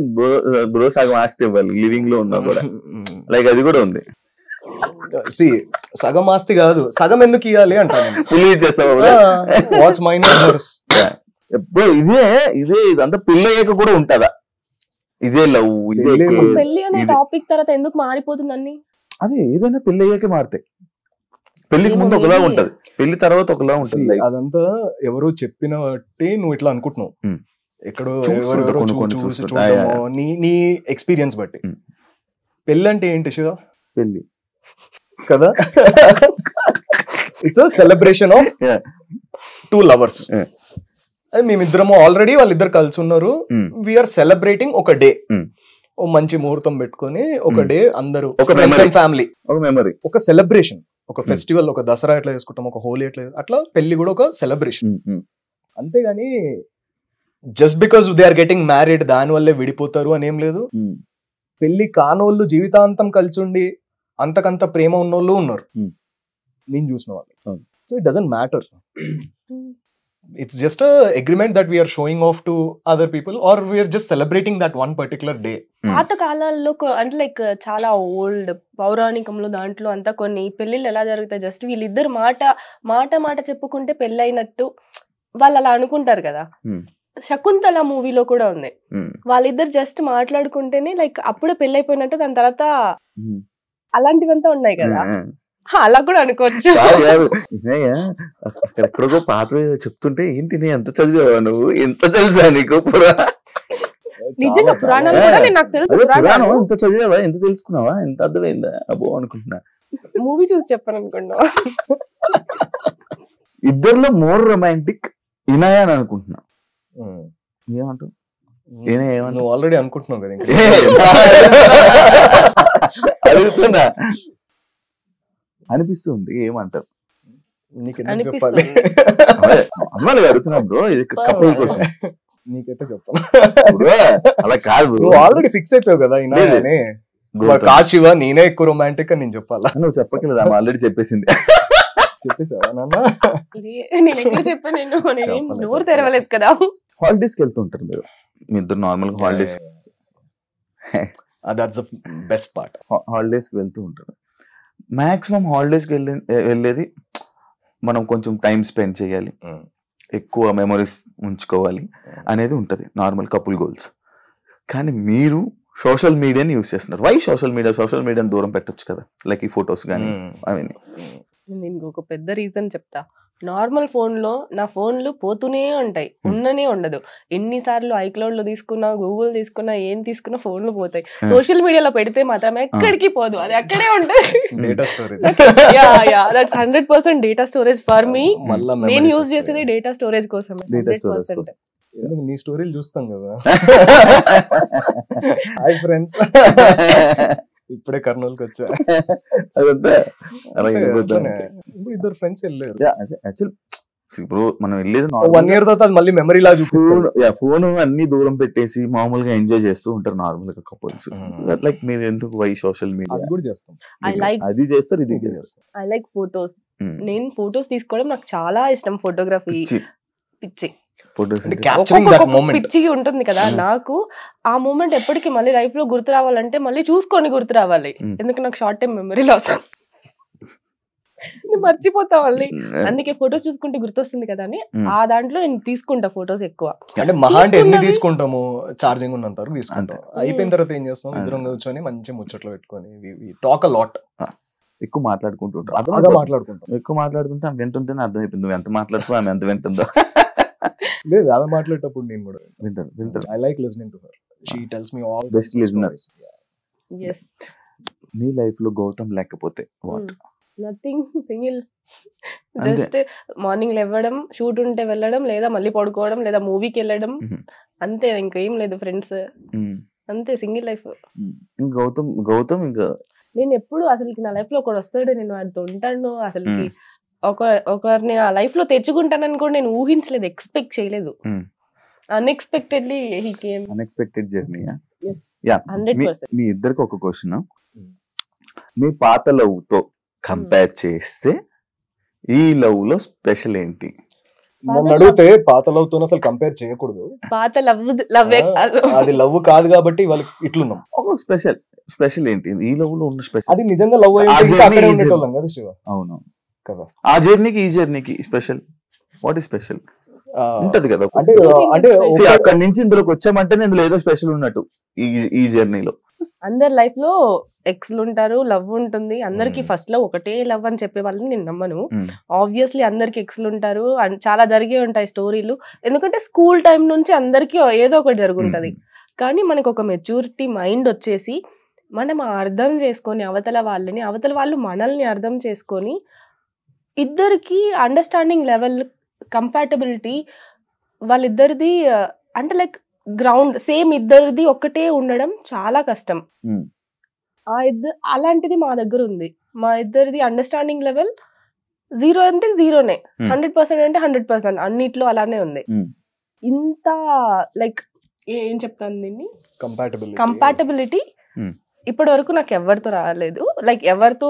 బ్రో సగం ఆస్తి ఇవ్వాలి లివింగ్ లో ఉన్నా కూడా. లైక్ అది కూడా ఉంది. సగం ఆస్తి కాదు, సగం ఎందుకు ఇవ్వాలి అంటాను. వాట్స్ మైన్ ఇదే ఇదంతా పెళ్ళయ్యాక కూడా ఉంటదా? ఇదే లవ్, ఇదే పెళ్లి అనే టాపిక్ తర్వాత ఎందుకు మారిపోతుంది అన్ని? అదే ఏదైనా పెళ్లి అయ్యాకే మారుతాయి. పెళ్లికి ముందు ఒకలా ఉంటది, పెళ్లి తర్వాత ఒకలా ఉంటది. అదంతా ఎవరు చెప్పిన బట్టి నువ్వు ఇట్లా అనుకుంటున్నావు, ఎక్కడో ఎవరెవరో చూసి చూడమో నీ ఎక్స్పీరియన్స్ బట్టి. పెళ్లి అంటే ఏంటి శివ? పెళ్లి కదా, it's celebration of two lovers. మేమిద్దరము ఆల్రెడీ వాళ్ళిద్దరు కలిసి ఉన్నారు, వీఆర్ సెలబ్రేటింగ్ ఒక డే, ఓ మంచి ముహూర్తం పెట్టుకొని ఒక డే అందరూ ఫ్యామిలీ, ఒక మెమరీ, ఒక సెలబ్రేషన్, ఒక ఫెస్టివల్, ఒక దసరా ఎట్లా చేసుకుంటాం, ఒక హోలీ ఎట్లా, అట్లా పెళ్లి కూడా ఒక సెలబ్రేషన్. అంతేగాని just because they are getting married దాని వల్లే విడిపోతారు అని ఏం లేదు. పెళ్లి కానోళ్ళు జీవితాంతం కలిసి ఉండి అంతకంత ప్రేమ ఉన్నోళ్ళు ఉన్నారు, నేను చూసిన వాళ్ళు. So it doesn't matter, it's just a agreement that we are showing off to other people, or we are just celebrating that one particular day. పాత కాలాల్లో అంటే లైక్ చాలా ఓల్డ్ పౌరాణికంలో దాంట్లో అంతా కొన్ని పెళ్లిళ్ళు ఎలా జరుగుతాయి, జస్ట్ వీళ్ళిద్దరు మాట చెప్పుకుంటే పెళ్లి అయినట్టు వాళ్ళు అలా అనుకుంటారు కదా. శకుంతల మూవీలో కూడా ఉంది, వాళ్ళిద్దరు జస్ట్ మాట్లాడుకుంటేనే లైక్ అప్పుడే పెళ్లి అయిపోయినట్టు, దాని తర్వాత అలాంటివంతా ఉన్నాయి కదా, అలా కూడా అనుకోవచ్చు. అక్కడెక్కడికో పాత చెప్తుంటే ఏంటి నీ ఎంత చదివావా నువ్వు, ఎంత తెలుసా నీకు నిజంగా పురాణాలు కూడా నాకు తెలుసు. పురాణం ఎంత చదివావా, ఎంత తెలుసుకున్నావా, ఎంత అర్థమైందా అబ్బో అనుకుంటున్నా. మూవీ చూసి చెప్పాను అనుకున్నా. ఇద్దరిలో మోర్ రొమాంటిక్ ఇనాయా అని అనుకుంటున్నా. ఏమంటావు? నువ్వు ఆల్రెడీ అనుకుంటున్నావు కదా, అడుగుతున్నా అనిపిస్తుంది. ఏమంటారు? చెప్పాలి అమ్మాయిలు అడుగుతున్నా బ్రో, ఇది కపుల్ క్వశ్చన్. నీకైతే చెప్పాలి, అలా కాదు, నువ్వు ఆల్రెడీ ఫిక్స్ అయిపోయావు కదా. కాచివా నేనే ఎక్కువ రొమాంటిక్ అని నేను చెప్పాలా? నువ్వు చెప్పట్లేదు, ఆమె ఆల్రెడీ చెప్పేసింది. చెప్పేసావా నాన్న? నోరు తెరవలేదు కదా. హాలిడేస్ కి వెళ్తుంటారు మీరు, మీ ఇద్దరు నార్మల్ గా holidays, that's the best part. Holidays కి వెళ్తూ ఉంటారు. మాక్సిమం హాలిడేస్ కి వెళ్ళేది మనం కొంచెం టైం స్పెండ్ చేయాలి, ఎక్కువ మెమరీస్ ఉంచుకోవాలి అనేది ఉంటుంది నార్మల్ కపుల్ గోల్స్. కానీ మీరు సోషల్ మీడియాని యూజ్ చేస్తున్నారు. వై సోషల్ మీడియాని దూరం పెట్టొచ్చు కదా, లైక్ ఈ ఫొటోస్ కానీ అవన్నీ. నేను ఒక పెద్ద రీజన్ చెప్తా. నార్మల్ ఫోన్లో నా ఫోన్లు పోతూనే ఉంటాయి, ఉండనే ఉండదు. ఎన్నిసార్లు ఐక్లౌడ్ లో తీసుకున్నా, గూగుల్ తీసుకున్నా, ఏం తీసుకున్నా ఫోన్లు పోతాయి. సోషల్ మీడియాలో పెడితే మాత్రం ఎక్కడికి పోదు, అది అక్కడే ఉంటుంది. Data storage, that's 100% data storage for me. నేను యూజ్ చేసేది డేటా స్టోరేజ్ కోసమే. 100%. నీ స్టోరీలు చూస్తాం కదా. హాయ్ ఫ్రెండ్స్, ఇప్పుడే కర్నూలుకి వచ్చా. ఇద్దరు ఫ్రెండ్స్ వెళ్ళారు. ఇప్పుడు మనం వెళ్ళేది 1 year తర్వాత మళ్ళీ మెమరీ లా చూపిస్తాడు. ఫోన్ అన్ని దూరం పెట్టేసి మామూలుగా ఎంజాయ్ చేస్తూ ఉంటారు నార్మల్ గా కపుల్స్. లైక్ మీరు ఎందుకు వై సోషల్ మీడియా కూడా చేస్తాం, అది చేస్తారు, ఇది చేస్తారు. I like photos. నేను ఫొటోస్ తీసుకోవడం నాకు చాలా ఇష్టం. ఫోటోగ్రఫీ పిచ్చి, పిచ్చి ఉంటుంది కదా నాకు. ఆ మూమెంట్ ఎప్పటికీ మళ్ళీ లైఫ్ లో గుర్తు రావాలంటే మళ్ళీ చూసుకొని గుర్తు రావాలి. ఎందుకంటే నాకు షార్ట్ టైం మెమరీ లాస్, మర్చిపోతా మళ్ళీ. అందుకే ఫొటోస్ చూసుకుంటే గుర్తొస్తుంది కదా అని ఆ దాంట్లో నేను తీసుకుంటా ఫొటోస్ ఎక్కువ. అంటే మహా అంటే ఎన్ని తీసుకుంటాము, ఛార్జింగ్ ఉన్నంత వరకు తీసుకుంటాం. అయిపోయిన తర్వాత ఏం చేస్తాం, ఇద్దరం కూర్చొని మంచి ముచ్చట్లు పెట్టుకొని టాక్ అ లాట్. ఎక్కువ మాట్లాడుకుంటుంటాం, ఎక్కువ మాట్లాడుతుంటే ఆమె వింటుంటేనే అర్థమైపోయింది నువ్వు ఎంత మాట్లాడుతూ ఆమె ఎంత వింటుందో. లేదు, ఆమె మాట్లాడేటప్పుడు నేను కూడా వింటాను. I like listening to her. She tells me all best listener. నీ లైఫ్ లో గౌతమ్ లేకపోతే what? Nothing, single. Just morning లేవడం, షూట్ ఉంటే వెళ్ళడం, లేదా మళ్ళీ పడుకోవడం, లేదా మూవీకి వెళ్ళడం, అంతే. ఇంకేం లేదు. ఫ్రెండ్స్ అంతే. Single life. గౌతమ్ ఇంకా నేను ఎప్పుడు అసలుకి నా లైఫ్ లో ఒకడు వస్తాడు, నేను వాడితో ఉంటాను, అసలుకి ఒకరిని నా లైఫ్ లో తెచ్చుకుంటానని కూడా నేను ఊహించలేదు, ఎక్స్పెక్ట్ చేయలేదు. Unexpectedly he came. Unexpected journey. 100%. మీ ఇద్దరికి ఒక క్వశ్చన్. మీ పాత లవ్ తో కంపేర్ చేస్తే ఈ లవ్ లో స్పెషల్ ఏంటి? నన్ను అడిగితే పాత లవ్ తో అసలు కంపేర్ చేయకూడదు. పాత లవ్వే కాదు, అది లవ్ కాదు కాబట్టి వాళ్ళకి ఇట్లున్నాం. స్పెషల్ ఏంటి ఈ లవ్ లో ఉన్న స్పెషల్? అది నిజంగా లవ్ అక్కడే ఉండేటోళ్ళం కదా శివ. అవును కదా. ఆ జర్నీకి ఈ జర్నీకి స్పెషల్ వాట్ ఈస్ స్పెషల్ ఉంటది కదా. అంటే అక్కడ నుంచి ఇందులోకి వచ్చామంటే ఇందులో ఏదో స్పెషల్ ఉన్నట్టు ఈ జర్నీలో. అందరి లైఫ్ లో ఎక్స్లు ఉంటారు, లవ్ ఉంటుంది. అందరికి ఫస్ట్ లో ఒకటే లవ్ అని చెప్పే వాళ్ళని నేను నమ్మను. ఆబ్వియస్లీ అందరికి ఎక్స్లు ఉంటారు, చాలా జరిగే ఉంటాయి స్టోరీలు. ఎందుకంటే స్కూల్ టైం నుంచి అందరికి ఏదో ఒకటి జరుగుంటది. కానీ మనకు ఒక మెచ్యూరిటీ మైండ్ వచ్చేసి మనం అర్థం చేసుకొని అవతల వాళ్ళు మనల్ని అర్థం చేసుకొని ఇద్దరికి అండర్స్టాండింగ్ లెవెల్, కంపాటబిలిటీ వాళ్ళిద్దరిది అంటే లైక్ గ్రౌండ్ సేమ్ ఇద్దరిది ఒక్కటే ఉండడం చాలా కష్టం. అలాంటిది మా దగ్గర ఉంది. మా ఇద్దరిది అండర్స్టాండింగ్ లెవెల్ 0 అంటే 0నే, 100% అంటే 100%, అన్నిట్లో అలానే ఉంది. ఇంత లైక్ ఏం చెప్తాను దీన్ని, కంపాటబిలిటీ ఇప్పటి వరకు నాకు ఎవరితో రాలేదు. లైక్ ఎవరితో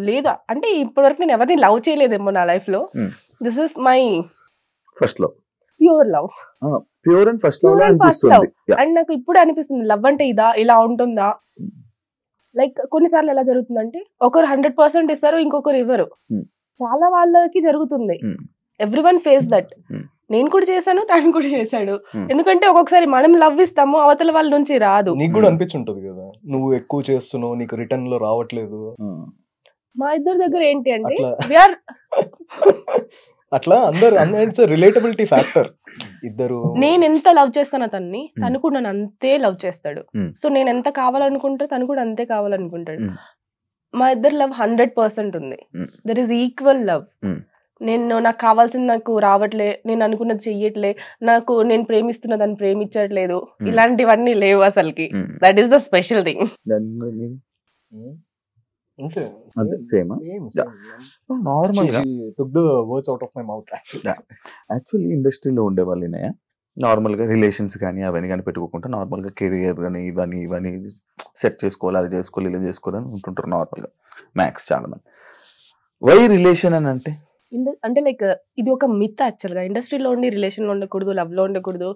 లేదా అంటే ఇప్పటి వరకు నేను ఎవరిని లవ్ చేయలేదేమో నా లైఫ్ లో. This is my first love, pure love, pure and first love. And నాకు ఇప్పుడు అనిపిస్తుంది లవ్ అంటే ఇలా ఉంటుందా. లైక్ కొన్నిసార్లు ఎలా జరుగుతుందంటే ఒకరు 100% ఇస్తారు, ఇంకొకరు ఇవ్వరు. చాలా వాళ్ళకి జరుగుతుంది. Everyone face that. నేను కూడా చేశాను, తను కూడా చేశాడు. ఎందుకంటే ఒక్కొక్కసారి మనం లవ్ ఇస్తాము, అవతల వాళ్ళ నుంచి రాదు. నీకు కూడా అనిపించుంటది కదా, నువ్వు ఎక్కువ చేస్తున్నావు, నీకు రిటర్న్ లో రావట్లేదు. మా ఇద్దరి దగ్గర ఏంటి అంటే అట్లా అందరు రిలేటబిలిటీ ఫ్యాక్టర్. ఇద్దరు నేను ఎంత లవ్ చేస్తాను అతన్ని, తను కూడా నన్ను అంతే లవ్ చేస్తాడు. సో నేను ఎంత కావాలనుకుంటా తను కూడా అంతే కావాలనుకుంటాడు. మా ఇద్దరు లవ్ 100% ఉంది. There is equal love. నాకు కావాల్సింది నాకు రావట్లే, నేను అనుకున్నది చెయ్యట్లే, నేను ప్రేమిస్తున్న దాన్ని ప్రేమించట్లేదు, ఇలాంటివన్నీ లేవు అసలుకి. That is the special thing. Actually ఇండస్ట్రీలో ఉండే వాళ్ళనే నార్మల్ గా రిలేషన్స్ కానీ అవన్నీ కానీ పెట్టుకోకుండా నార్మల్ గా కెరియర్ కానీ ఇవన్నీ సెట్ చేసుకోవాలి, అది చేసుకోవాలి, ఇలా చేసుకోవాలని ఉంటుంటారు నార్మల్ గా మ్యాక్స్ చాలా మంది. వై రిలేషన్ అని అంటే లైక్ ఇది ఒక మిత్ యాక్చువల్ గా. ఇండస్ట్రీలో ఉండి రిలేషన్ లో ఉండకూడదు, లవ్ లో ఉండకూడదు,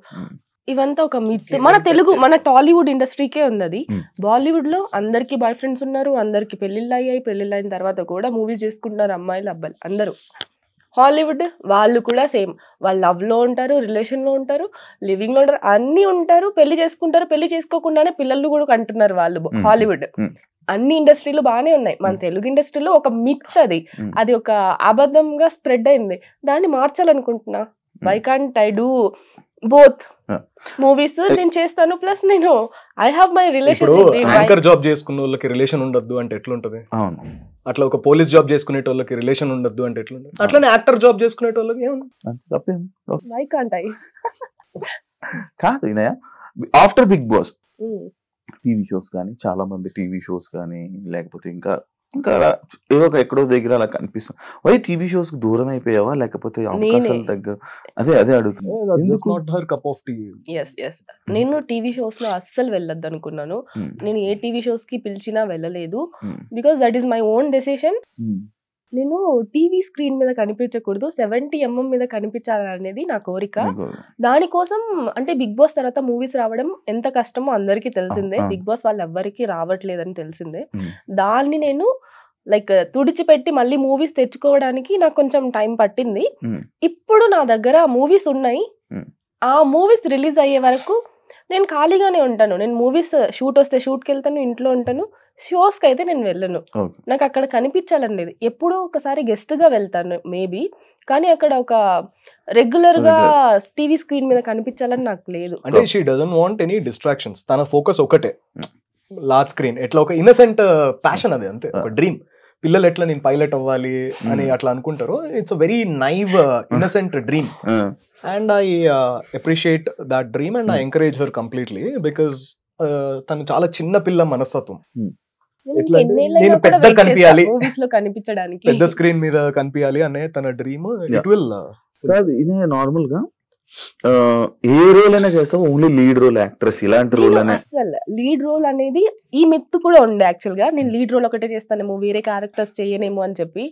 ఇవంతా ఒక మిత్. మన టాలీవుడ్ ఇండస్ట్రీకే ఉంది అది. బాలీవుడ్ లో అందరికి బాయ్ ఫ్రెండ్స్ ఉన్నారు, అందరికి పెళ్లిళ్ళు అయ్యాయి, పెళ్లిళ్ళు అయిన తర్వాత కూడా మూవీస్ చేసుకుంటున్నారు అమ్మాయిలు అబ్బాయిలు అందరూ. హాలీవుడ్ వాళ్ళు కూడా సేమ్, వాళ్ళు లవ్ లో ఉంటారు, రిలేషన్ లో ఉంటారు, లివింగ్ లో ఉంటారు, అన్ని ఉంటారు, పెళ్లి చేసుకుంటారు, పెళ్లి చేసుకోకుండానే పిల్లలు కూడా కంటున్నారు వాళ్ళు. హాలీవుడ్ అన్ని ఇండస్ట్రీలు బాగానే ఉన్నాయి. మన తెలుగు ఇండస్ట్రీలో ఒక మిత్ అది ఒక అబద్ధంగా స్ప్రెడ్ అయింది. దాన్ని మార్చాలనుకుంటున్నా. Why can't I do both? Movies నేను చేస్తాను, ప్లస్ నేను I have my relationship. Anchor job చేసుకున్న వాళ్ళకి రిలేషన్ ఉండొద్దు అంటే ఎట్లుంటది? అట్లా ఒక పోలీస్ జాబ్ చేసుకునే వాళ్ళకి రిలేషన్ ఉండొద్దు అంటే ఎట్లుంటది? అట్లానే యాక్టర్ జాబ్ చేసుకునే వాళ్ళకి వై కాంట్ ఐ? కాదు, after Bigg Boss TV shows కానీ చాలా మంది టీవీ షోస్ కానీ లేకపోతే ఇంకా ఏదో ఎక్కడో దగ్గర అలా కనిపిస్తుంది. వై టీవీ షోస్ కి దూరం అయిపోయావా లేకపోతే అవకాశాల దగ్గర? అదే అడుగుతున్నా. నేను టీవీ షోస్ లో అస్సలు వెళ్ళొద్దు అనుకున్నాను. నేను ఏ టీవీ షోస్ కి పిలిచినా వెళ్ళలేదు. Because that is my own decision. నేను టీవీ స్క్రీన్ మీద కనిపించకూడదు, 70mm మీద కనిపించాలనేది నా కోరిక. దానికోసం అంటే బిగ్ బాస్ తర్వాత మూవీస్ రావడం ఎంత కష్టమో అందరికీ తెలిసిందే. బిగ్ బాస్ వాళ్ళు ఎవ్వరికి రావట్లేదని తెలిసిందే. దాన్ని నేను లైక్ తుడిచిపెట్టి మళ్ళీ మూవీస్ తెచ్చుకోవడానికి నాకు కొంచెం టైం పట్టింది. ఇప్పుడు నా దగ్గర మూవీస్ ఉన్నాయి. ఆ మూవీస్ రిలీజ్ అయ్యే వరకు నేను ఖాళీగానే ఉంటాను. నేను మూవీస్ షూట్ వస్తే షూట్కి వెళ్తాను, ఇంట్లో ఉంటాను. షోస్ కి అయితే నేను వెళ్ళను. నాకు అక్కడ కనిపించాలనేది. ఎప్పుడో ఒకసారి గెస్ట్ గా వెళ్తాను మేబీ, కానీ అక్కడ ఒక రెగ్యులర్ గా టీవీ స్క్రీన్ మీద కనిపించాలని నాకు లేదు. అంటే she doesn't want any distractions. తన ఫోకస్ ఒకటే, లార్జ్ స్క్రీన్. ఎట్లా ఒక ఇన్నసెంట్ ప్యాషన్ అది, అంతే, ఒక డ్రీమ్. పిల్లలు ఎట్లా నేను పైలట్ అవ్వాలి అని అట్లా అనుకుంటారు. It's a very naive innocent dream. And I appreciate that dream and I encourage her completely. Because తను చాలా చిన్న పిల్ల మనస్తత్వం. నేను పెద్ద కనిపించాలి, పెద్ద స్క్రీన్ మీద కనిపించాలి అనే తన డ్రీమ్. ఇట్ విల్ కాదు, ఇదే నార్మల్ గా ఏ రోల్ అయినా చేస్తావు, ఓన్లీ లీడ్ రోల్, యాక్ట్రెస్ ఇలాంటి రోల్ అనే? అసలు లీడ్ రోల్ అనేది ఈ మెత్తు కూడా ఉండే యాక్చువల్ గా. నేను లీడ్ రోల్ ఒకటే చేస్తానేమో, వేరే క్యారెక్టర్స్ చేయనేమో అని చెప్పి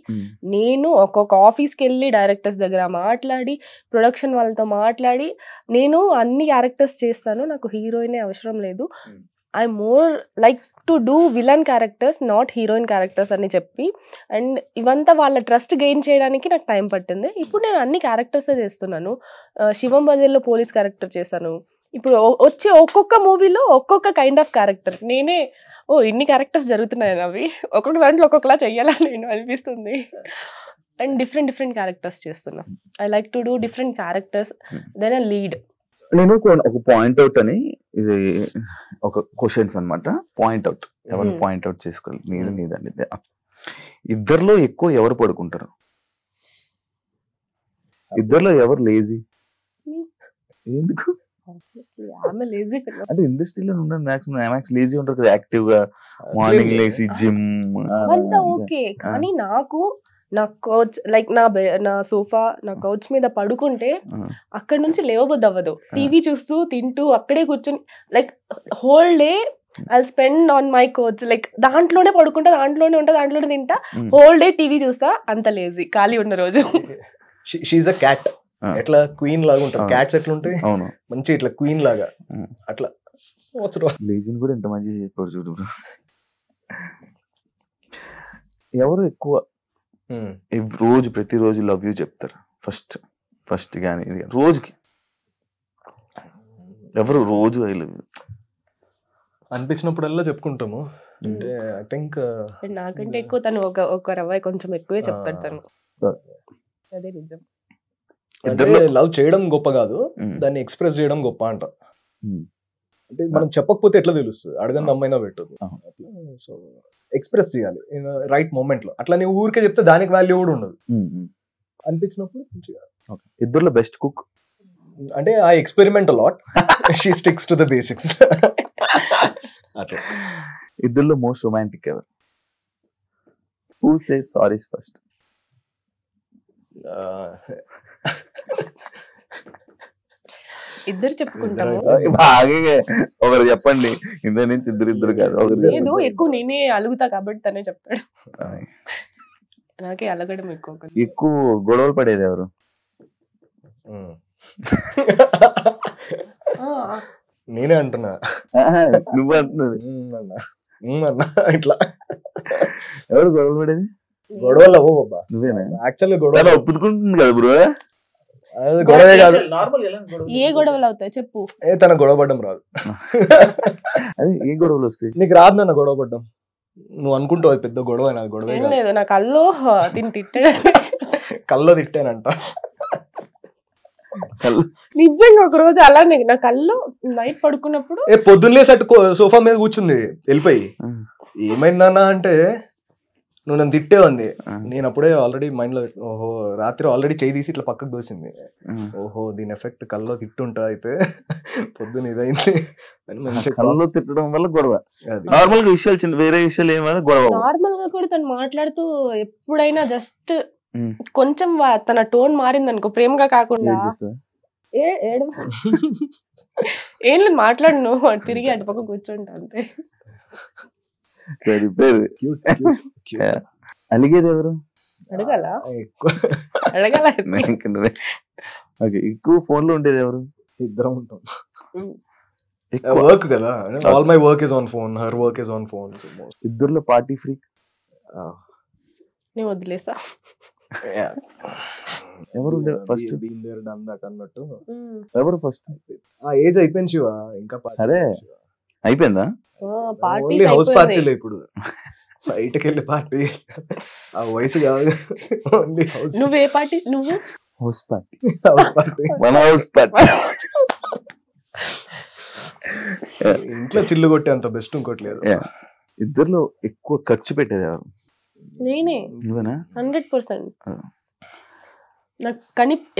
నేను ఒక్కొక్క ఆఫీస్కి వెళ్ళి డైరెక్టర్స్ దగ్గర మాట్లాడి, ప్రొడక్షన్ వాళ్ళతో మాట్లాడి, నేను అన్ని క్యారెక్టర్స్ చేస్తాను, నాకు హీరోయినే అవసరం లేదు, I more like to do villain characters, not heroine characters అని చెప్పి. అండ్ ఇవంతా వాళ్ళ ట్రస్ట్ గెయిన్ చేయడానికి నాకు టైం పట్టింది. ఇప్పుడు నేను అన్ని క్యారెక్టర్సే చేస్తున్నాను. శివం బజల్లో పోలీస్ క్యారెక్టర్ చేశాను. ఇప్పుడు వచ్చే ఒక్కొక్క మూవీలో ఒక్కొక్క కైండ్ ఆఫ్ క్యారెక్టర్. నేనే ఇన్ని క్యారెక్టర్స్ జరుగుతున్నాయి అవి, ఒక్కొక్క దాంట్లో ఒక్కొక్కలా చెయ్యాలని నేను అనిపిస్తుంది. అండ్ డిఫరెంట్ క్యారెక్టర్స్ చేస్తున్నా. I like to do different characters then a lead. నేను ఒక పాయింట్ అవుట్ అని, ఇది ఒక క్వశ్చన్స్ అనమాట. పాయింట్ అవుట్, ఎవరు పాయింట్ అవుట్ చేసుకోవాలి, నీదండి. ఇద్దరిలో ఎక్కువ ఎవరు పడుకుంటారు? ఇద్దరిలో ఎవరు లేజీ? ఎందుకు అంటే ఇండస్ట్రీలో ఉన్న మ్యాక్సిమం లేజీ ఉంటారు కదా, యాక్టివ్ గా మార్నింగ్ లేసి జిమ్ అంతా ఓకే. కానీ నాకు నా కౌచ్ లైక్ నా సోఫా, నా కౌచ్ మీద పడుకుంటే అక్కడ నుంచి లేవబుద్ది అవ్వదు. టీవీ చూస్తూ తింటూ అక్కడే కూర్చొని like whole day I spend on my coach, like దాంట్లోనే పడుకుంటా, దాంట్లోనే ఉంటా, దాంట్లోనే తింటా, హోల్ డే టీవీ చూస్తా. అంత లేజీ ఖాళీ ఉన్న రోజు. She a cat. ఎట్లా క్వీన్ లాగా ఉంటారు క్యాట్స్, ఎట్లా ఉంటాయి మంచి ఇట్లా క్వీన్ లాగా అట్లా. లేజీని కూడా ఎంత మంచి చెప్పాడు చూడు. ఎవరు ఎక్కువ రోజు ప్రతిరోజు లవ్ యూ చెప్తారు? ఫస్ట్ కానీ రోజుకి ఎవరు రోజు ఐ లవ్ యూ అనిపించినప్పుడల్లా చెప్పుకుంటాము. అంటే ఐ థింక్ నాకంటే ఎక్కువ తను ఒక రవ్వ కొంచెం ఎక్కువే చెప్తాడు తను. అదే నిజం. అంటే లవ్ చేయడం గొప్ప కాదు, దాన్ని ఎక్స్ప్రెస్ చేయడం గొప్ప అంట. అంటే మనం చెప్పకపోతే ఎట్లా తెలుస్తుంది, అడగని అమ్మైనా పెట్టదు. సో ఎక్స్ప్రెస్ చేయాలి రైట్ మూమెంట్ లో. అట్లా నువ్వు ఊరికే చెప్తే దానికి వాల్యూ కూడా ఉండదు. అనిపించినప్పుడు మంచిగా. ఇద్దరులో బెస్ట్ కుక్ అంటే I experiment lot, she sticks to the basics. అట్లా. ఇద్దరులో మోస్ట్ రొమాంటిక్ ఎవరు? Who says saris first? ఇద్దరు చెప్పుకుంటాము. బాగా ఒకరు చెప్పండి, ఇద్దరు నుంచి ఇద్దరు కాదు. లేదు, ఎక్కువ నేనే అలుగుతా కాబట్టి తనే చెప్తాడు. నాకే అలగడం ఎక్కువ గొడవలు పడేది ఎవరు? నేనే అంటున్నా. నువ్వు అంటున్నావు అన్నా. ఇట్లా ఎవరు గొడవలు పడేది? గొడవలు అవ్వ బాబా, నువ్వేనా? యాక్చువల్లీ గొడవ ఒప్పుకుంటుంది కదా బ్రో. గొడవే కాదు. ఏ గొడవలు అవుతాయి చెప్పు. తన గొడవ పడ్డం రాదు. అదే ఏ గొడవలు వస్తాయి? నీకు రాదు నాన్న గొడవ పడ్డం. నువ్వు అనుకుంటావు అది పెద్ద గొడవ. నాకు గొడవ లేదు, నా కల్లో తిట్టాడు. కల్లో తిట్టానంట నిజంగా. ఒక రోజు అలానే నా కల్లో నైట్ పడుకున్నప్పుడు పొద్దున్నే సట్టు సోఫా మీద కూర్చుంది వెళ్ళిపోయి. ఏమైందన్నా అంటే నువ్వు నన్ను తిట్టే ఉంది. నేను అప్పుడే ఆల్రెడీ మైండ్ లో ఓహో రాత్రి ఆల్రెడీ చేయి తీసి ఇట్లా పక్కకు దోసింది. ఓహో దీని ఎఫెక్ట్ కల్లో తిట్టుంటా అయితే పొద్దున ఇదైంది. కల్లో తిట్టడం వల్ల గొడవ. నార్మల్ గా విషయాలు చిన్న వేరే విషయాలు ఏమైనా గొడవ. నార్మల్ గా కూడా తను మాట్లాడుతూ ఎప్పుడైనా జస్ట్ కొంచెం తన టోన్ మారింది అనుకో, ప్రేమగా కాకుండా ఏం లేదు మాట్లాడను, తిరిగి అటు పక్క కూర్చుంటా అంతే. అలిగేది ఎవరు? అడగాల అడగాల. ఎక్కువ ఫోన్ లో ఉండేది ఎవరు? ఇద్దరం ఉంటాం. వర్క్ కదా, all my work is on phone, her work is on phone. ఇద్దరులో పార్టీ ఫ్రీక్ నేను వదిలేసా. ఎవరు ఫస్ట్? అన్నట్టు ఎవరు ఫస్ట్? ఆ ఏజ్ అయిపోయింది శివ. ఇంకా సరే అయిపోయిందా? హౌస్ పార్టీలో ఇప్పుడు బయటకి వెళ్ళి పార్టీ చేస్తా. ఆ వయసు కాదు. నువ్వే పార్టీ? నువ్వు హౌస్ పార్టీ. హౌస్ పార్టీ ఇంట్లో చిల్లు కొట్టే అంత బెస్ట్ ఇంకోటి లేదు. ఇద్దరులో ఎక్కువ ఖర్చు పెట్టేది ఎవరు? నేనే. 100%. నాకు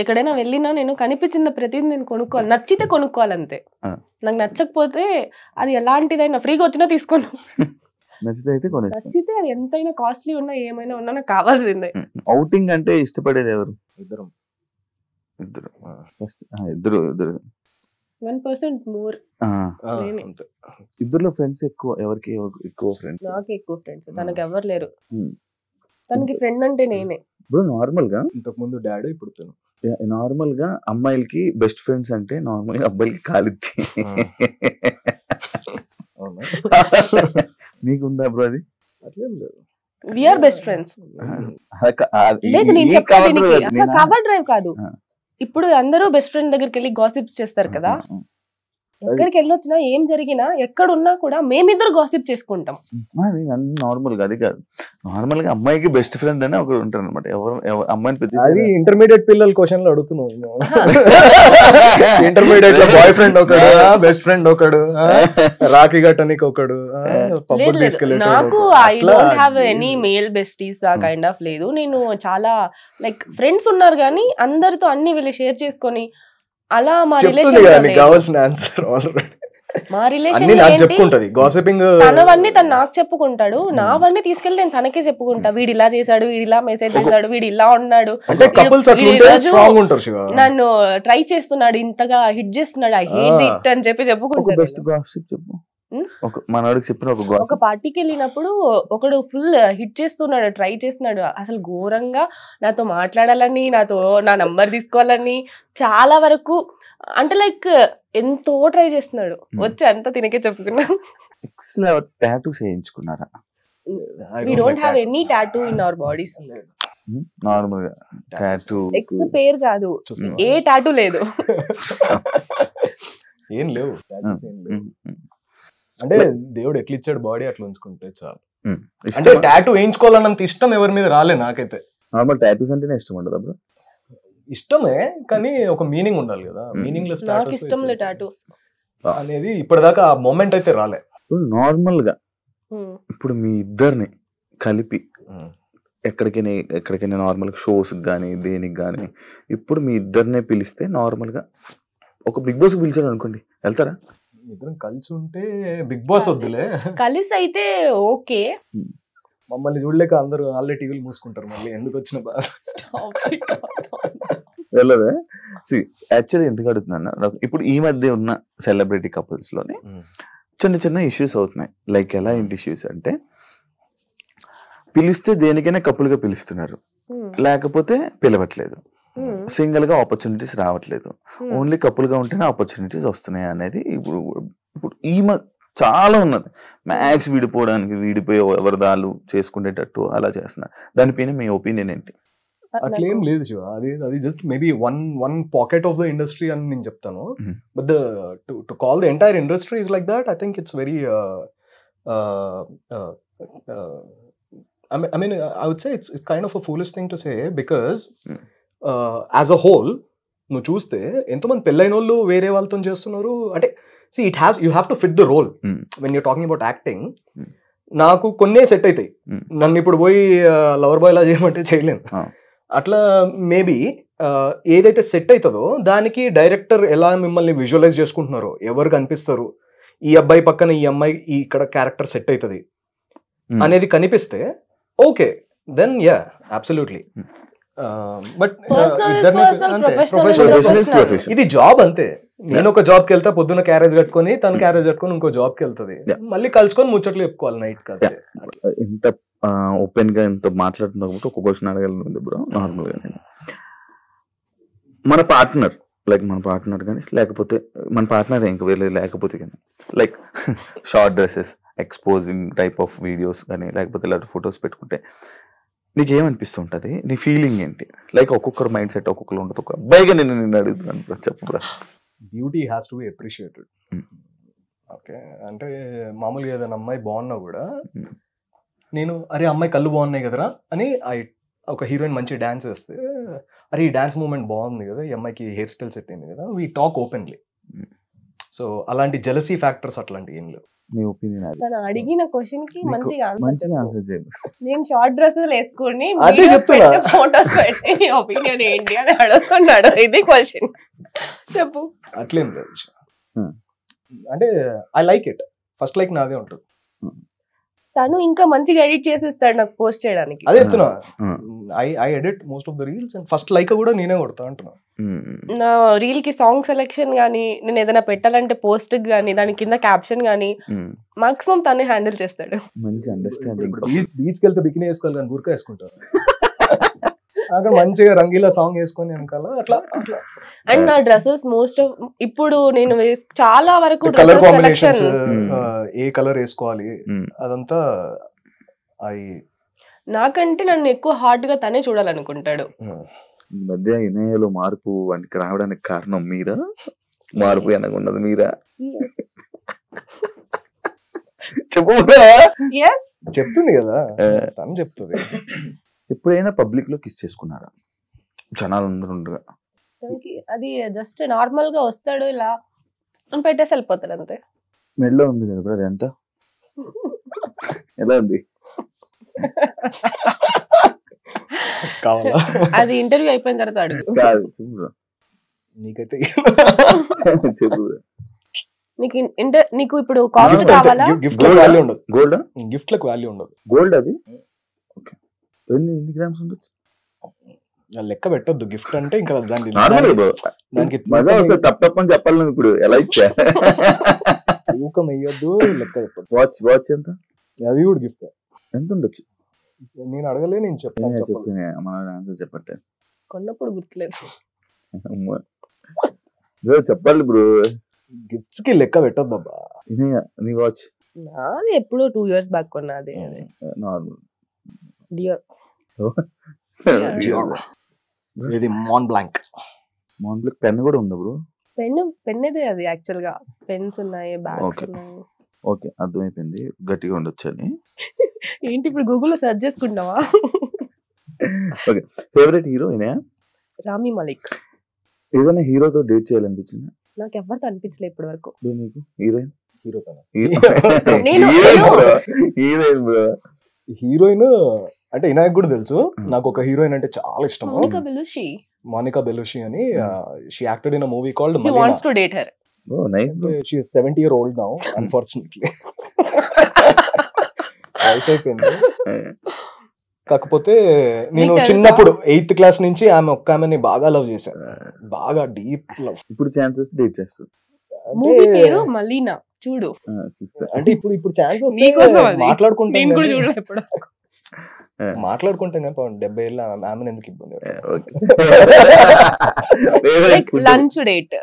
ఎక్కడైనా వెళ్ళినా నేను కనిపించిన ప్రతిదీ నేను కొనుక్కోవాలి. నచ్చితే కొనుక్కోవాలంతే. నాకు నచ్చకపోతే అది ఎలాంటిదైనా ఫ్రీగా వచ్చినా తీసుకోను. నచ్చితే అది ఎంతైనా కాస్ట్లీ ఉన్నా ఏమైనా ఉన్నా నాకు కావాల్సిందే. ఔటింగ్ అంటే ఇష్టపడేది ఎవరు? ఇద్దరు 1% మోర్. అంతే. ఇద్దరులో ఫ్రెండ్స్ ఎక్కువ, ఎవరికి ఎక్కువ ఫ్రెండ్స్? నాకు ఎక్కువ ఫ్రెండ్స్, తనకి ఎవరు లేరు. తనకి ఫ్రెండ్ అంటే నేనే. ఇప్పుడు నార్మల్ గా ఇంతకు ముందు డాడీ, ఇప్పుడు తను. నార్మల్ గా అమ్మాయిలకి బెస్ట్ ఫ్రెండ్స్ అంటే నార్మల్ గా అబ్బాయిలకి కాలిద్ది. నీకుందా బ్రో అది? అట్లేం లేదు. We are best friends. లేదు, నేను చెప్పేది కవర్ డ్రైవ్ కాదు. ఇప్పుడు అందరూ బెస్ట్ ఫ్రెండ్ దగ్గరికి వెళ్ళి గాసిప్స్ చేస్తారు కదా. ఎక్కడికి వెళ్ళొచ్చినా ఏం జరిగినా ఎక్కడున్నా కూడా మేమిద్దరు గాసిప్ చేసుకుంటాం. నార్మల్ గా అది కాదు, నార్మల్ గా అమ్మాయికి బెస్ట్ ఫ్రెండ్ అని ఒకరు ఉంటారు అనమాట. ఎవరు అమ్మాయిని పెద్ద అది ఇంటర్మీడియట్ పిల్లల క్వశ్చన్లు అడుగుతున్నావు. ఇంటర్మీడియట్ లో బాయ్ ఫ్రెండ్ ఒకడు, బెస్ట్ ఫ్రెండ్ ఒకడు, రాఖీ గట్టనికి ఒకడు, నాకు I don't have any male besties ఆ కైండ్ ఆఫ్ లేదు. నేను చాలా లైక్ ఫ్రెండ్స్ ఉన్నారు కానీ అందరితో అన్ని వెళ్ళి షేర్ చేసుకొని అలా మా రిలేషన్ కావాల్సిన ఆన్సర్ మా రిలేషన్ తనవన్నీ తను నాకు చెప్పుకుంటాడు, నావన్నీ తీసుకెళ్ళి నేను తనకే చెప్పుకుంటా. వీడు ఇలా చేశాడు, వీడు ఇలా మెసేజ్ చేశాడు, వీడు ఇలా ఉన్నాడు, నన్ను ట్రై చేస్తున్నాడు, ఇంతగా హిట్ చేస్తున్నాడు, ఐ హేట్ ఇట్ అని చెప్పుకుంటాడు. ఒక పార్టీకి వెళ్ళినప్పుడు ఒకడు ఫుల్ హిట్ చేస్తున్నాడు, ట్రై చేస్తున్నాడు, అసలు ఘోరంగా నాతో మాట్లాడాలని, నాతో నా నంబర్ తీసుకోవాలని చాలా వరకు, అంటే లైక్ ఎంతో ట్రై చేస్తున్నాడు. వచ్చి అంతా తినకే చెప్పుకున్నాను. We don't have any tattoo in our bodies. Normal గా టాటూ ఎక్స్ పేరు కాదు, ఏ టాటూ లేదు. ఏం లేవు. అంటే దేవుడు ఎట్లా ఇచ్చాడు బాడీ అట్లా ఉంచుకుంటే చాలు. అంటే టాటూ వేయించుకోవాలన్నంత ఇష్టం ఎవరి మీద రాలే నాకైతే. నార్మల్ టాటూస్ అంటేనే ఇష్టం ఉండదు బ్రో. ఇష్టమే కానీ ఒక మీనింగ్ ఉండాలి కదా. మీనింగ్ లెస్ నాకు ఇష్టం లేదు టాటూస్ అనేది ఇప్పటిదాకా ఆ మూమెంట్ అయితే రాలే. నార్మల్ గా ఇప్పుడు మీ ఇద్దరిని కలిపి ఎక్కడికైనా నార్మల్ షోస్ కానీ దేనికి కానీ ఇప్పుడు మీ ఇద్దరినే పిలిస్తే నార్మల్ గా ఒక బిగ్ బాస్ పిలిచాడు అనుకోండి, వెళ్తారా? ఇద్దరం కలిసి ఉంటే బిగ్ బాస్ వద్దులే, కలిసి అయితే ఓకే. మమ్మల్ని చూడలేక అందరూ ఆల్రెడీ టీవీలు మూసుకుంటారు, మళ్ళీ ఎందుకు వచ్చిన బాధ. వెళ్ళదే. యాక్చువల్లీ ఎందుకు అడుగుతున్నా, ఇప్పుడు ఈ మధ్య ఉన్న సెలబ్రిటీ కపుల్స్ లోనే చిన్న చిన్న ఇష్యూస్ అవుతున్నాయి. లైక్ ఎలా ఏంటి ఇష్యూస్ అంటే, పిలిస్తే దేనికైనా కపుల్గా పిలుస్తున్నారు, లేకపోతే పిలవట్లేదు, సింగిల్ గా ఆపర్చునిటీస్ రావట్లేదు, ఓన్లీ కపుల్ గా ఉంటేనే ఆపర్చునిటీస్ వస్తున్నాయి అనేది ఇప్పుడు ఈ చాలా ఉన్నది. మ్యాక్స్ విడిపోయి ఎవరిదాలు చేసుకునేటట్టు అలా చేస్తున్నారు. దానిపైన మీ ఒపీనియన్ ఏంటి? అట్లేం లేదు శివ, అది just maybe one pocket of the industry అని నేను చెప్తాను. But to call the entire industry is like that, I think it's very I mean, I would say it's kind of a foolish thing to say because as a whole నువ్వు చూస్తే ఎంతోమంది పెళ్ళైన వాళ్ళు వేరే వాళ్ళతో చేస్తున్నారు. అంటే see you have to fit the role when you're talking about acting. నాకు కొన్నే సెట్ అవుతాయి, నన్ను ఇప్పుడు పోయి లవర్ బాయ్ లా చేయమంటే చేయలేను. అట్లా మేబీ ఏదైతే సెట్ అవుతుందో దానికి డైరెక్టర్ ఎలా మిమ్మల్ని విజువలైజ్ చేసుకుంటున్నారో, ఎవరు కనిపిస్తారు, ఈ అబ్బాయి పక్కన ఈ అమ్మాయి ఇక్కడ క్యారెక్టర్ సెట్ అవుతుంది అనేది కనిపిస్తే okay, then ya absolutely. But ఇది జాబ్ అంతే. నేను ఒక జాబ్ కి వెళ్తా, పొద్దున్న క్యారేజ్ కట్టుకొని, తను క్యారేజ్ కట్టుకొని ఇంకో జాబ్ కి వెళ్తుంది, మళ్ళీ కలుసుకొని ముచ్చట్లు చెప్పుకోవాలి నైట్ కదా. ఇంత ఓపెన్ గా ఇంత మాట్లాడుతున్నా కాబట్టి ఒక క్వశ్చన్ అడగలను బ్రో. నార్మల్ గా నేను మన పార్ట్నర్ కానీ లేకపోతే మన పార్ట్నర్ ఇంకా వేరే లేకపోతే కానీ like short dresses, exposing type of videos కానీ లేకపోతే ఇలాంటి ఫొటోస్ పెట్టుకుంటే నీకు ఏమనిపిస్తుంటది? నీ ఫీలింగ్ ఏంటి? లైక్ ఒక్కొక్కరు మైండ్ సెట్ ఒక్కొక్కరు ఉంటుంది. ఒక అబ్బాయిగా నిన్ను అడుగుతున్నాను, చెప్పు bro. Beauty has to be appreciated. Okay, అంటే మామూలుగా ఏదైనా అమ్మాయి బాగున్నా కూడా నేను అరే అమ్మాయి కళ్ళు బాగున్నాయి కదరా అని, ఒక హీరోయిన్ మంచి డాన్స్ వేస్తే అరే ఈ డాన్స్ మూమెంట్ బాగుంది కదా, ఈ అమ్మాయికి హెయిర్ స్టైల్ సెట్ అయింది కదా, వీ టాక్ ఓపెన్లీ. సో అలాంటి జెలసీ ఫ్యాక్టర్స్ అట్లాంటి ఏం లేవు. నీ ఒపీనియన్? తను అడిగిన క్వశ్చన్ కి మంచిగా ఆన్సర్ చేయండి. నేను షార్ట్ డ్రెస్సెస్ వేసుకుని అదే చెప్తున్నా, ఫోటోస్ పెట్టి నీ ఒపీనియన్ ఏంటి అని అడుగుతున్నాడు. ఇది క్వశ్చన్, చెప్పు. అట్లేం లేదు, అంటే I like it. First like నాదే ఉంటుంది. తను ఇంకా మంచిగా ఎడిట్ చేసిస్తాడు నాకు పోస్ట్ చేయడానికి. అదే చెప్తున్నా, I edit most of the reels and first like కూడా నేనే కొడతా అంటున్నా. నా రీల్ కి సాంగ్ సెలెక్షన్ గానీ, నేను ఏదైనా పెట్టాలంటే పోస్ట్ గానీ, దాని కింద క్యాప్షన్ గానీ మాక్సిమం తనే హ్యాండిల్ చేస్తాడు. మంచి అండర్స్టాండింగ్. బీచ్కి వెళ్తే బికినీ వేసుకోవాలి కానీ బుర్కా వేసుకుంటారు. అక్కడ మంచిగా రంగీలా సాంగ్ వేసుకొని వెనకాల అట్లా అట్లా. అండ్ నా డ్రెస్సెస్ మోస్ట్ ఆఫ్ ఇప్పుడు నేను చాలా వరకు కలర్ కాంబినేషన్స్, ఏ కలర్ వేసుకోవాలి అదంతా నాకంటే నన్ను ఎక్కువ హార్డ్ గా తనే చూడాలనుకుంటాడు. ఈ మధ్య ఇనయలో మార్పు వానికి రావడానికి కారణం మీరా? మార్పు అనకున్నది మీరా? చెప్పు. చెప్తుంది కదా తను చెప్తుంది. ఎప్పుడైనా పబ్లిక్ లో కిస్ చేసుకున్నారా జనాలు అందరూ ఉండగా? అది జస్ట్ నార్మల్ గా వస్తాడు ఇలా పెట్టేసి వెళ్ళిపోతాడు అంతే. మెడలో ఉంది కదా బ్రదర్, ఎంత ఎలా ఉంది? అది ఇంటర్వ్యూ అయిపోయిన తర్వాత అడుగు. నీకైతే చెప్పు. నీకు ఇప్పుడు కాస్ట్ కావాలా? గిఫ్ట్ వాల్యూ ఉండదు. గోల్డ్ గిఫ్ట్ లకు వాల్యూ ఉండదు. గోల్డ్ అది ఓకే. ఎన్ని గ్రామ్స్ ఉండొచ్చు? లెక్క పెట్టొద్దు. గిఫ్ట్ అంటే ఇంకా దానికి టప్ అని చెప్పాలి. ఇప్పుడు ఎలా ఇచ్చా తూకం వేయొద్దు, లెక్క చెప్పొద్దు. వాచ్ ఎంత? అది కూడా గిఫ్ట్. ఎంత ఉండొచ్చు? నేను అడగలే, నేను చెప్పాను. మన ఆన్సర్ చెప్పట్టే కొన్నప్పుడు గుర్తులేదు. చెప్పాలి బ్రో. గిఫ్ట్స్ కి లెక్క పెట్టొద్దు అబ్బా. నీ వాచ్ నాది ఎప్పుడో 2 years బ్యాక్ కొన్నది. నార్మల్ డియర్ ఇది మాన్ బ్లాంక్. పెన్ కూడా ఉందా బ్రో? పెన్నేదే అది. యాక్చువల్ గా పెన్స్ ఉన్నాయి, బ్యాగ్స్ ఉన్నాయి. ఓకే, అర్థమైపోయింది. గట్టిగా ఉండొచ్చు అని. ఏంటి ఇప్పుడు గూగుల్లో సెర్చ్ చేసుకుంటావా? ఓకే, ఫేవరెట్ హీరో అయినా? రామీ మలిక్. ఏదైనా హీరోతో డేట్ చేయాలనిపించింది? నాకు ఎవరితో అనిపించలే ఇప్పటి వరకు. నీకు హీరోయిన్? హీరోయిన్ అంటే ఇనాయక్ కూడా తెలుసు. నాకు ఒక హీరోయిన్ అంటే చాలా ఇష్టం, మోనికా బెలూషి అని. She acted in a movie called He wants to date her. Oh, nice bro. She is 70-year-old now, unfortunately. వయసు అయిపోయింది. కాకపోతే నేను చిన్నప్పుడు 8th క్లాస్ నుంచి ఆమెని బాగా లవ్ చేశాను, బాగా డీప్ లవ్. ఇప్పుడు ఛాన్సెస్ డేట్ చేస్తా. మూవీ పేరు మలీనా, చూడు. అంటే ఇప్పుడు ఛాన్స్ వస్తే మాట్లాడుకుంటాం, మాట్లాడుకుంటాం కదా. 70 ఏళ్ళ ఆమెను ఎందుకు ఇబ్బంది? Lunch date,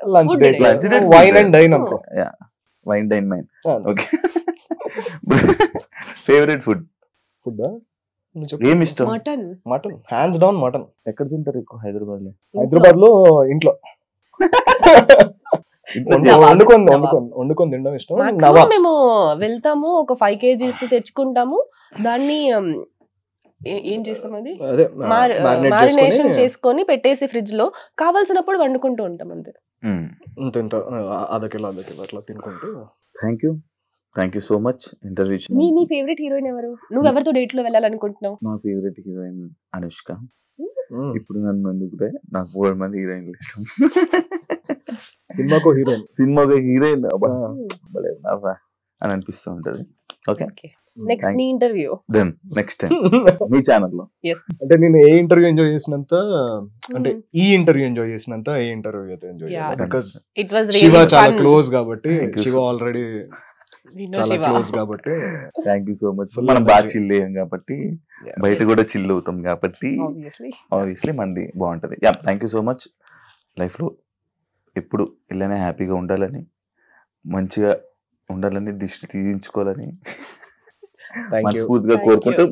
wine and dine అనుకో. Wine dine mine. Okay. Favourite food? ఏమి ఇష్టం? Mutton. Mutton hands down mutton. ఎక్కడ తింటారు ఎక్కువ? హైదరాబాద్ లో ఇంట్లో వండుకొని తినడం ఇష్టం. మేము వెళ్తాము, ఒక 5 kgs తెచ్చుకుంటాము, దాన్ని ఏం చేస్తాం, అది మ్యారినేషన్ చేసుకొని పెట్టేసి ఫ్రిడ్జ్ లో, కావాల్సినప్పుడు వండుకుంటూ ఉంటాం అంతే. అదకిలో అట్లా తినుకుంటూ. Thank you so much interview. నీ ఫేవరెట్ హీరోయిన్ ఎవరు? నువ్వు ఎవరితో డేట్ లో వెళ్ళాలనుకుంటున్నావు? నా ఫేవరెట్ హీరోయిన్ అనుష్క. ఇప్పుడు నన్ను ఎందుకులే, నాకు 3 మంది హీరోయిన్లు ఇష్టం. సినిమాకో హీరోయిన్ అని అనిపిస్తూ ఉంటది. ఓకే, నెక్స్ట్ నీ ఇంటర్వ్యూ, దెన్ నెక్స్ట్ టైం మీ ఛానల్లో. అంటే నేను ఏ ఇంటర్వ్యూ ఎంజాయ్ చేసినంత, అంటే ఈ ఇంటర్వ్యూ ఎంజాయ్ చేసినంత ఏ ఇంటర్వ్యూ అయితే ఎంజాయ్ చేయాలి. బికాస్ శివ చాలా క్లోజ్ కాబట్టి, శివ ఆల్రెడీ చాలా క్లోజ్ కాబట్టి. Thank you so much. మనం బాగా చిల్ అయ్యాం కాబట్టి, బయట కూడా చిల్ అవుతాం కాబట్టి ఆబ్వియస్లీ మంది బాగుంటది. Yeah, thank you so much. Life లో ఎప్పుడు ఇలానే హ్యాపీగా ఉండాలని, మంచిగా ఉండాలని, దిష్టి తీయించుకోవాలని మనస్ఫూర్తిగా కోరుకుంటూ,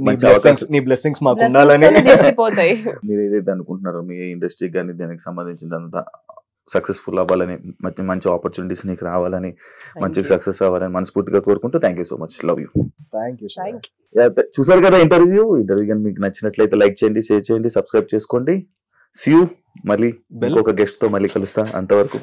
నీ బ్లెస్సింగ్స్ మాకు ఉండాలని. మీరు ఏదైతే అనుకుంటున్నారో మీ ఇండస్ట్రీ కానీ దానికి సంబంధించిందంతా సక్సెస్ఫుల్ అవ్వాలని, మంచి ఆపర్చునిటీస్ నీకు రావాలని, మంచిగా సక్సెస్ అవ్వాలని మనస్ఫూర్తిగా కోరుకుంటూ thank you so much. Love you. చూసారు కదా ఇంటర్వ్యూ కానీ మీకు నచ్చినట్లయితే లైక్ చేయండి, షేర్ చేయండి, సబ్స్క్రైబ్ చేసుకోండి. See you. మళ్ళీ ఇంకొక గెస్ట్ తో మళ్ళీ కలుస్తా. అంతవరకు